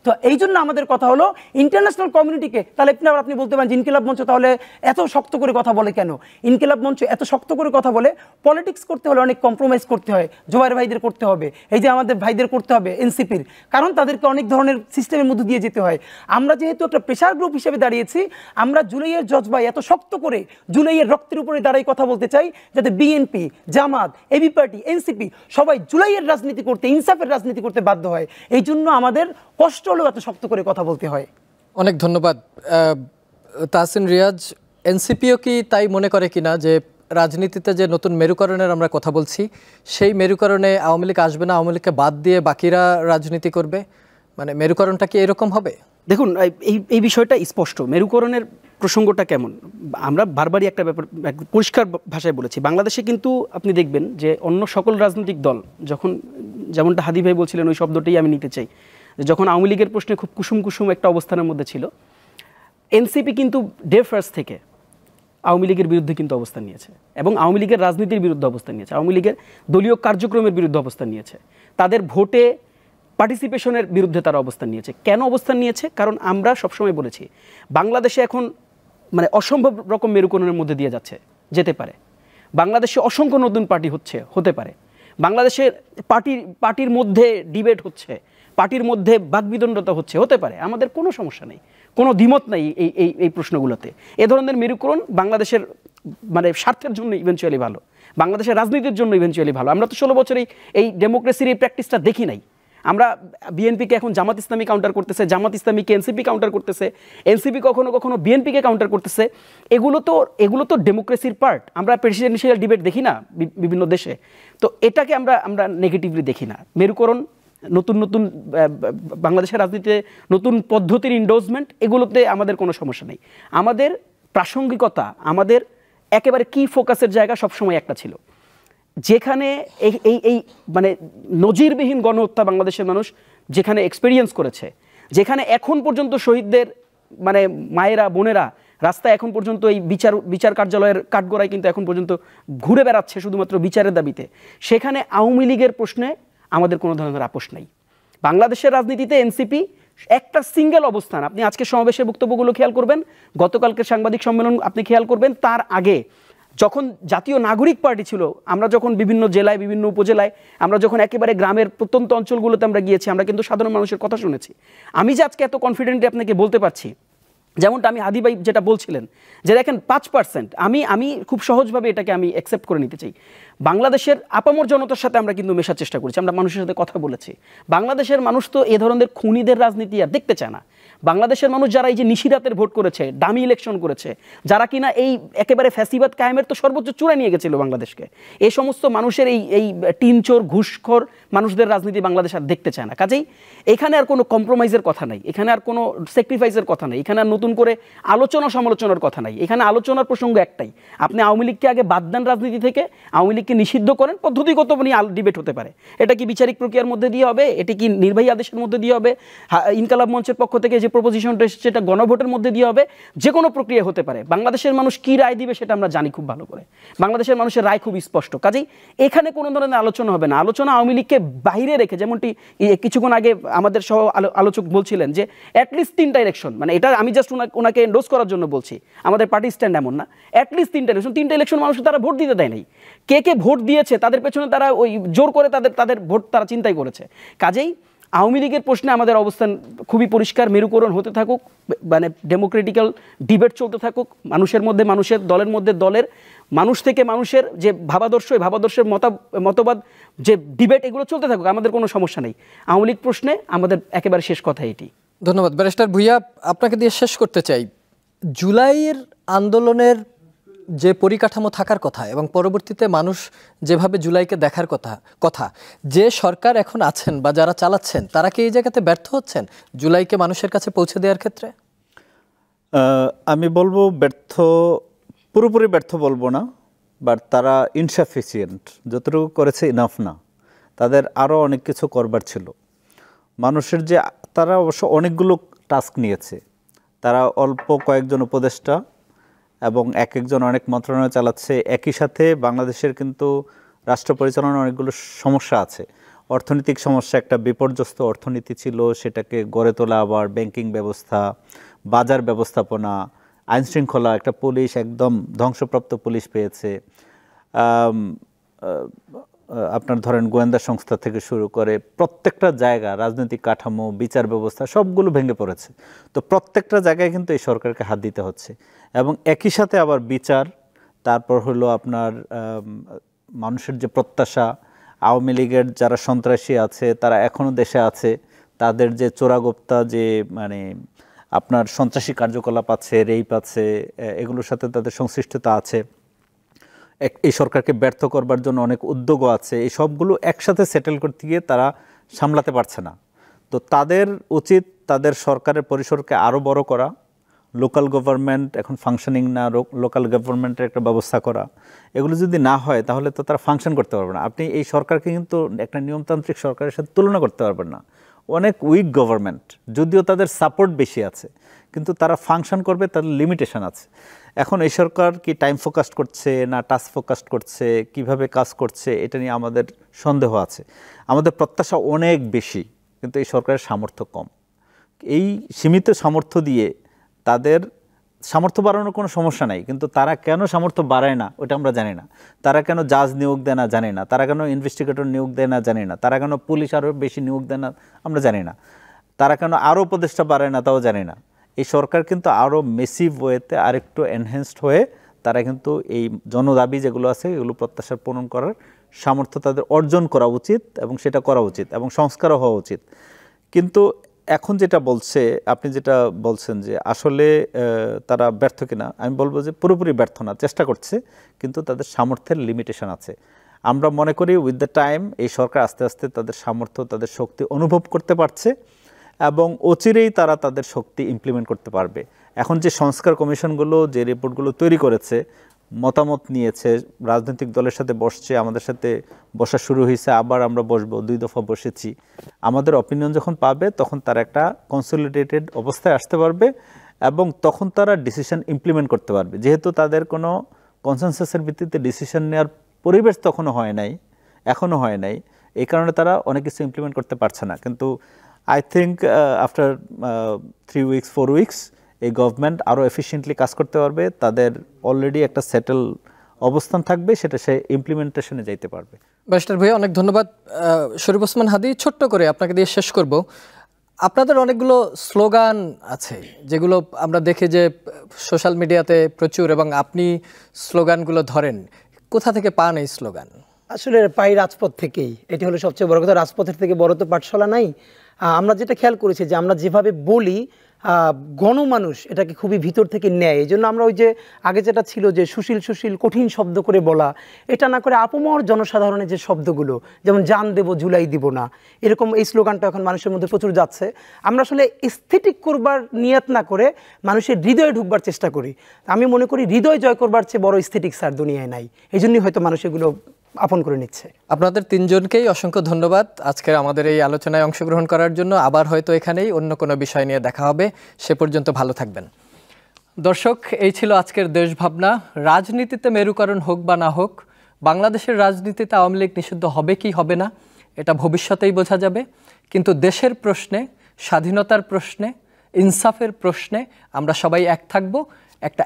Speaker 4: তো এই জন্য আমাদের কথা হলো ইন্টারন্যাশনাল কমিউনিটিকে, তাহলে আপনি বলতে পারেন যে ইনকিলাব মঞ্চ তাহলে এত শক্ত করে কথা বলে কেন? ইনকিলাব মঞ্চ এত শক্ত করে কথা বলে, পলিটিক্স করতে হলে অনেক কম্প্রোমাইজ করতে হয়। জোবাইর ভাইদের করতে হবে, এই যে আমাদের ভাইদের করতে হবে এনসিপির, কারণ তাদেরকে অনেক ধরনের সিস্টেমের মধ্যে দিয়ে যেতে হয়। আমরা যেহেতু একটা প্রেশার গ্রুপ হিসেবে দাঁড়িয়েছি, আমরা জুলাইয়ের জজবাই এত শক্ত করে জুলাইয়ের রক্তের উপরে দাঁড়াই কথা বলতে চাই, যাতে বিএনপি, জামাত, এবি পার্টি, এনসিপি সবাই জুলাইয়ের রাজনীতি করতে, ইনসাফের রাজনীতি করতে বাধ্য হয়। এই জন্য আমাদের কষ্ট হলেও এত শক্ত করে কথা বলতে হয়।
Speaker 1: অনেক ধন্যবাদ তাহসিন রিয়াজ। এনসিপিও কি তাই মনে করে কিনা যে রাজনীতিতে যে নতুন মেরুকরণের আমরা কথা বলছি, সেই মেরুকরণে আওয়ামী লীগ আসবে না, আওয়ামী লীগকে বাদ দিয়ে বাকিরা রাজনীতি করবে? মানে মেরুকরণটা কি এরকম হবে?
Speaker 3: দেখুন, এই বিষয়টা স্পষ্ট। মেরুকরণের প্রসঙ্গটা কেমন, আমরা বারবারই একটা ব্যাপার পরিষ্কার ভাষায় বলেছি। বাংলাদেশে কিন্তু আপনি দেখবেন যে অন্য সকল রাজনৈতিক দল যখন, যেমনটা হাদি ভাই বলছিলেন, ওই শব্দটাই আমি নিতে চাই, যখন আওয়ামী লীগের প্রশ্নে খুব কুসুম কুসুম একটা অবস্থানের মধ্যে ছিল, এনসিপি কিন্তু ডে ফার্স্ট থেকে আওয়ামী লীগের বিরুদ্ধে কিন্তু অবস্থান নিয়েছে এবং আওয়ামী লীগের রাজনীতির বিরুদ্ধে অবস্থান নিয়েছে, আওয়ামী লীগের দলীয় কার্যক্রমের বিরুদ্ধে অবস্থান নিয়েছে, তাদের ভোটে পার্টিসিপেশনের বিরুদ্ধে তারা অবস্থান নিয়েছে। কেন অবস্থান নিয়েছে? কারণ আমরা সবসময় বলেছি বাংলাদেশে এখন মানে অসম্ভব রকম মেরুকরণের মধ্যে দিয়ে যেতে পারে। বাংলাদেশে অসংখ্য নতুন পার্টি হতে পারে। বাংলাদেশে পার্টির মধ্যে ডিবেট হচ্ছে, পার্টির মধ্যে বাকবিতণ্ডতা হতে পারে। আমাদের কোনো সমস্যা নেই, কোনো দ্বিমত নাই এই প্রশ্নগুলোতে। এ ধরনের মেরুকরণ বাংলাদেশের মানে স্বার্থের জন্য ইভেনচুয়ালি ভালো, বাংলাদেশের রাজনীতির জন্য ইভেনচুয়ালি ভালো। আমরা তো 16 বছরেই এই ডেমোক্রেসির এই প্র্যাকটিসটা দেখি নাই। আমরা বিএনপিকে এখন জামাত ইসলামী কাউন্টার করতেছে, জামাত ইসলামীকে এনসিপি কাউন্টার করতেছে, এনসিপি কখনো কখনো বিএনপিকে কাউন্টার করতেছে। এগুলো তো ডেমোক্রেসির পার্ট। আমরা প্রেসিডেন্সিয়াল ডিবেট দেখি না বিভিন্ন দেশে? তো এটাকে আমরা নেগেটিভলি দেখি না। মেরুকরণ, নতুন নতুন বাংলাদেশের রাজনীতিতে নতুন পদ্ধতির ইন্ডোজমেন্ট, এগুলোতে আমাদের কোনো সমস্যা নেই। আমাদের প্রাসঙ্গিকতা, আমাদের একেবারে কি ফোকাসের জায়গা সবসময় একটা ছিল, যেখানে এই মানে নজিরবিহীন গণহত্যা বাংলাদেশের মানুষ যেখানে এক্সপেরিয়েন্স করেছে, যেখানে এখন পর্যন্ত শহীদদের মানে মায়েরা, বোনেরা রাস্তায় এখন পর্যন্ত এই বিচার কার্যালয়ের কাঠগড়ায় কিন্তু এখন পর্যন্ত ঘুরে বেড়াচ্ছে শুধুমাত্র বিচারের দাবিতে, সেখানে আওয়ামী লীগের প্রশ্নে আমাদের কোনো ধরনের আপোষ নাই। বাংলাদেশের রাজনীতিতে এনসিপি একটা সিঙ্গেল অবস্থান। আপনি আজকে সমাবেশের বক্তব্যগুলো খেয়াল করবেন, গতকালকের সাংবাদিক সম্মেলন আপনি খেয়াল করবেন, তার আগে যখন জাতীয় নাগরিক পার্টি ছিল, আমরা যখন বিভিন্ন জেলায়, বিভিন্ন উপজেলায়, আমরা যখন একেবারে গ্রামের প্রত্যন্ত অঞ্চলগুলোতে আমরা গিয়েছি, আমরা কিন্তু সাধারণ মানুষের কথা শুনেছি। আমি যে আজকে এত কনফিডেন্টলি আপনাকে বলতে পারছি, যেমনটা আমি হাদি ভাই যেটা বলছিলেন যে দেখেন 5%, আমি খুব সহজভাবে এটাকে আমি অ্যাকসেপ্ট করে নিতে চাই। বাংলাদেশের আপামর জনতার সাথে আমরা কিন্তু মেশার চেষ্টা করেছি, আমরা মানুষের সাথে কথা বলেছি। বাংলাদেশের মানুষ তো এ ধরনের খুনিদের রাজনীতি আর দেখতে চায় না। বাংলাদেশের মানুষ যারা এই যে নিশিরাতের ভোট করেছে, ডামি ইলেকশন করেছে, যারা কিনা এই একেবারে ফ্যাসিবাদ কায়েমের তো সর্বোচ্চ চূড়ায় নিয়ে গেছিল বাংলাদেশকে, এই সমস্ত মানুষের এই টিনচোর ঘুষখোর মানুষদের রাজনীতি বাংলাদেশ আর দেখতে চায় না। কাজেই এখানে আর কোনো কম্প্রোমাইজের কথা নাই, এখানে আর কোনো স্যাক্রিফাইসের কথা নাই, এখানে আর নতুন করে আলোচনা সমালোচনার কথা নাই। এখানে আলোচনার প্রসঙ্গ একটাই, আপনি আওয়ামী লীগকে আগে বাদ দেন রাজনীতি থেকে, আওয়ামী লীগকে লীগকে নিষিদ্ধ করেন, পদ্ধতিগত ডিবেট হতে পারে। এটা কি বিচারিক প্রক্রিয়ার মধ্যে দিয়ে হবে, এটি কি নির্বাহী আদেশের মধ্যে দিয়ে হবে, ইনকালাব মঞ্চের পক্ষ থেকে যে প্রপোজিশনটা এসেছে এটা গণভোটের মধ্যে দিয়ে হবে, যে কোনো প্রক্রিয়া হতে পারে। বাংলাদেশের মানুষ কি রায় দিবে সেটা আমরা জানি খুব ভালো করে, বাংলাদেশের মানুষের রায় খুব স্পষ্ট। কাজেই এখানে কোনো ধরনের আলোচনা হবে না। আলোচনা আওয়ামী লীগকে বাইরে রেখে, যেমনটি কিছুক্ষণ আগে আমাদের সহ আলোচক বলছিলেন যে অ্যাটলিস্ট 3টা ইলেকশন, মানে এটা আমি জাস্ট ওনাকে এন্ডোর্স করার জন্য বলছি, আমাদের পার্টি স্ট্যান্ড এমন না, অ্যাটলিস্ট 3টা ইলেকশন মানুষকে তারা ভোট দিতে দেয় নাই। কে কে ভোট দিয়েছে তাদের পেছনে তারা ওই জোর করে তাদের ভোট তারা চিন্তাই করেছে। কাজেই আওয়ামী লীগের প্রশ্নে আমাদের অবস্থান খুবই পরিষ্কার, মেরুকরণ হতে থাকুক, মানে ডেমোক্রেটিক্যাল ডিবেট চলতে থাকুক, মানুষের মধ্যে মানুষের, দলের মধ্যে দলের, মানুষ থেকে মানুষের যে ভাবাদর্শ, এই ভাবাদর্শের মতবাদ যে ডিবেট, এগুলো চলতে থাকুক, আমাদের কোনো সমস্যা নেই। আওয়ামী লীগ প্রশ্নে আমাদের একেবারে শেষ কথা এটি।
Speaker 1: ধন্যবাদ ব্যারিস্টার ভূঁইয়া, আপনাকে দিয়ে শেষ করতে চাই। জুলাইয়ের আন্দোলনের যে পরিকাঠামো থাকার কথা এবং পরবর্তীতে মানুষ যেভাবে জুলাইকে দেখার কথা যে সরকার এখন আছেন বা যারা চালাচ্ছেন তারা কি এই জায়গাতে ব্যর্থ হচ্ছেন জুলাইকে মানুষের কাছে পৌঁছে দেওয়ার ক্ষেত্রে?
Speaker 2: আমি বলবো ব্যর্থ, পুরোপুরি ব্যর্থ বলবো না, বাট তারা ইনসাফিসিয়েন্ট, যতটুকু করেছে ইনাফ না, তাদের আরও অনেক কিছু করবার ছিল। মানুষের যে, তারা অবশ্য অনেকগুলো টাস্ক নিয়েছে, তারা অল্প কয়েকজন উপদেষ্টা এবং এক একজন অনেক মন্ত্রণালয় চালাচ্ছে। একই সাথে বাংলাদেশের কিন্তু রাষ্ট্র পরিচালনার অনেকগুলো সমস্যা আছে। অর্থনৈতিক সমস্যা, একটা বিপর্যস্ত অর্থনীতি ছিল, সেটাকে গড়ে তোলা, আবার ব্যাংকিং ব্যবস্থা, বাজার ব্যবস্থাপনা, আইনশৃঙ্খলা, একটা পুলিশ একদম ধ্বংসপ্রাপ্ত পুলিশ পেয়েছে, আপনার ধরেন গোয়েন্দা সংস্থা থেকে শুরু করে প্রত্যেকটা জায়গা, রাজনৈতিক কাঠামো, বিচার ব্যবস্থা সবগুলো ভেঙে পড়েছে। তো প্রত্যেকটা জায়গায় কিন্তু এই সরকারকে হাত দিতে হচ্ছে। এবং একই সাথে আবার বিচার, তারপর হলো আপনার মানুষের যে প্রত্যাশা, আওয়ামী লীগের যারা সন্ত্রাসী আছে তারা এখনও দেশে আছে, তাদের যে চোরাগোপ্তা যে মানে আপনার সন্ত্রাসী কার্যকলাপ আছে, রেইপ আছে, এগুলোর সাথে তাদের সংশ্লিষ্টতা আছে। এই সরকারকে ব্যর্থ করবার জন্য অনেক উদ্যোগও আছে। এই সবগুলো একসাথে সেটেল করতে গিয়ে তারা সামলাতে পারছে না। তো তাদের উচিত তাদের সরকারের পরিসরকে আরও বড় করা, লোকাল গভর্নমেন্ট এখন ফাংশনিং না, লোকাল গভর্নমেন্টের একটা ব্যবস্থা করা। এগুলো যদি না হয় তাহলে তো তারা ফাংশন করতে পারবে না। আপনি এই সরকারকে কিন্তু একটা নিয়মতান্ত্রিক সরকারের সাথে তুলনা করতে পারবেন না। অনেক উইক গভর্নমেন্ট, যদিও তাদের সাপোর্ট বেশি আছে, কিন্তু তারা ফাংশন করবে, তাদের লিমিটেশন আছে। এখন এই সরকার কি টাইম ফোকাসড করছে না টাস্ক ফোকাসড করছে, কিভাবে কাজ করছে, এটা নিয়ে আমাদের সন্দেহ আছে। আমাদের প্রত্যাশা অনেক বেশি, কিন্তু এই সরকারের সামর্থ্য কম। এই সীমিত সামর্থ্য দিয়ে তাদের সামর্থ্য বাড়ানোর কোনো সমস্যা নাই, কিন্তু তারা কেন সামর্থ্য বাড়ায় না ওটা আমরা জানি না। তারা কেন জাজ নিয়োগ দেয় না জানি না, তারা কেন ইনভেস্টিগেটর নিয়োগ দেয় না জানি না, তারা কেন পুলিশ আরও বেশি নিয়োগ দেয় না আমরা জানি না, তারা কেন আরও উপদেষ্টা বাড়ায় না তাও জানি না। এই সরকার কিন্তু আরও মেসিভ ওয়েতে আরেকটু এনহ্যান্সড হয়ে তারা কিন্তু এই জনদাবি যেগুলো আছে এগুলো প্রত্যাশা পূরণ করার সামর্থ্য তাদের অর্জন করা উচিত, এবং সেটা করা উচিত, এবং সংস্কারও হওয়া উচিত। কিন্তু এখন যেটা বলছে, আপনি যেটা বলছেন যে আসলে তারা ব্যর্থ কিনা, আমি বলবো যে পুরোপুরি ব্যর্থ না, চেষ্টা করছে, কিন্তু তাদের সামর্থ্যের লিমিটেশন আছে। আমরা মনে করি উইথ দ্য টাইম এই সরকার আস্তে আস্তে তাদের সামর্থ্য, তাদের শক্তি অনুভব করতে পারছে, এবং অচিরেই তারা তাদের শক্তি ইমপ্লিমেন্ট করতে পারবে। এখন যে সংস্কার কমিশনগুলো যে রিপোর্টগুলো তৈরি করেছে, মতামত নিয়েছে, রাজনৈতিক দলের সাথে বসছে, আমাদের সাথে বসা শুরু হয়েছে, আবার আমরা বসবো, 2 দফা বসেছি। আমাদের অপিনিয়ন যখন পাবে তখন তারা একটা কনসলিডেটেড অবস্থায় আসতে পারবে, এবং তখন তারা ডিসিশন ইমপ্লিমেন্ট করতে পারবে। যেহেতু তাদের কোনো কনসেনসাসের ভিত্তিতে ডিসিশন নেওয়ার পরিবেশ তখনও হয় নাই, এখনও হয় নাই, এই কারণে তারা অনেক কিছু ইমপ্লিমেন্ট করতে পারছে না। কিন্তু I think after 3 weeks 4 weeks এই গভর্নমেন্ট আরও এফিশিয়েন্টলি কাজ করতে পারবে, তাদের অলরেডি একটা সেটেল অবস্থান থাকবে, সেটা সে ইমপ্লিমেন্টেশনে যাইতে পারবে।
Speaker 1: ব্যারিস্টার ভাই অনেক ধন্যবাদ। শরীফ ওসমান হাদি, ছোট্ট করে আপনাকে দিয়ে শেষ করব। আপনাদের অনেকগুলো স্লোগান আছে যেগুলো আমরা দেখি যে সোশ্যাল মিডিয়াতে প্রচুর, এবং আপনি স্লোগানগুলো ধরেন, কোথা থেকে পান এই স্লোগান?
Speaker 4: আসলে পাই রাজপথ থেকেই, এটি হলো সবচেয়ে বড় কথা। রাজপথের থেকে বড় তো পাঠশালা নাই। আমরা যেটা খেয়াল করেছি যে আমরা যেভাবে বলি, গণমানুষ এটাকে খুবই ভিতর থেকে নেয়। এই জন্য আমরা ওই যে আগে যেটা ছিল যে সুশীল সুশীল কঠিন শব্দ করে বলা, এটা না করে আপমর জনসাধারণের যে শব্দগুলো, যেমন জান দেব জুলাই দিব না, এরকম এই স্লোগানটা এখন মানুষের মধ্যে প্রচুর যাচ্ছে। আমরা আসলে এস্থেটিক করবার নিয়ত না করে মানুষের হৃদয়ে ঢুকবার চেষ্টা করি। আমি মনে করি হৃদয় জয় করবার চেয়ে বড় এস্থেটিক্স আর দুনিয়ায় নাই। এই জন্যই হয়তো মানুষ এগুলো আপন করে নিচ্ছে।
Speaker 1: আপনাদের তিনজনকেই অসংখ্য ধন্যবাদ আজকের আমাদের এই আলোচনায় অংশগ্রহণ করার জন্য। আবার হয়তো এখানেই অন্য কোনো বিষয় নিয়ে দেখা হবে, সে পর্যন্ত ভালো থাকবেন। দর্শক, এই ছিল আজকের দেশ ভাবনা। রাজনীতিতে মেরুকরণ হোক বা না হোক, বাংলাদেশের রাজনীতিতে আওয়ামী লীগ নিষিদ্ধ হবে কি হবে না এটা ভবিষ্যতেই বোঝা যাবে, কিন্তু দেশের প্রশ্নে, স্বাধীনতার প্রশ্নে, ইনসাফের প্রশ্নে আমরা সবাই এক থাকব, একটা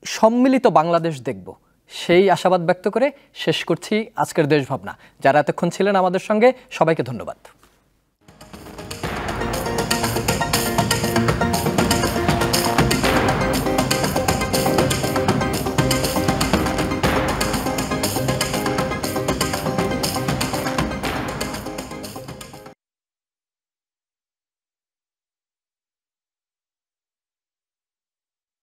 Speaker 1: সম্মিলিত বাংলাদেশ দেখব, সেই আশাবাদ ব্যক্ত করে শেষ করছি আজকের দেশ ভাবনা। যারা এতক্ষণ ছিলেন আমাদের সঙ্গে, সবাইকে ধন্যবাদ।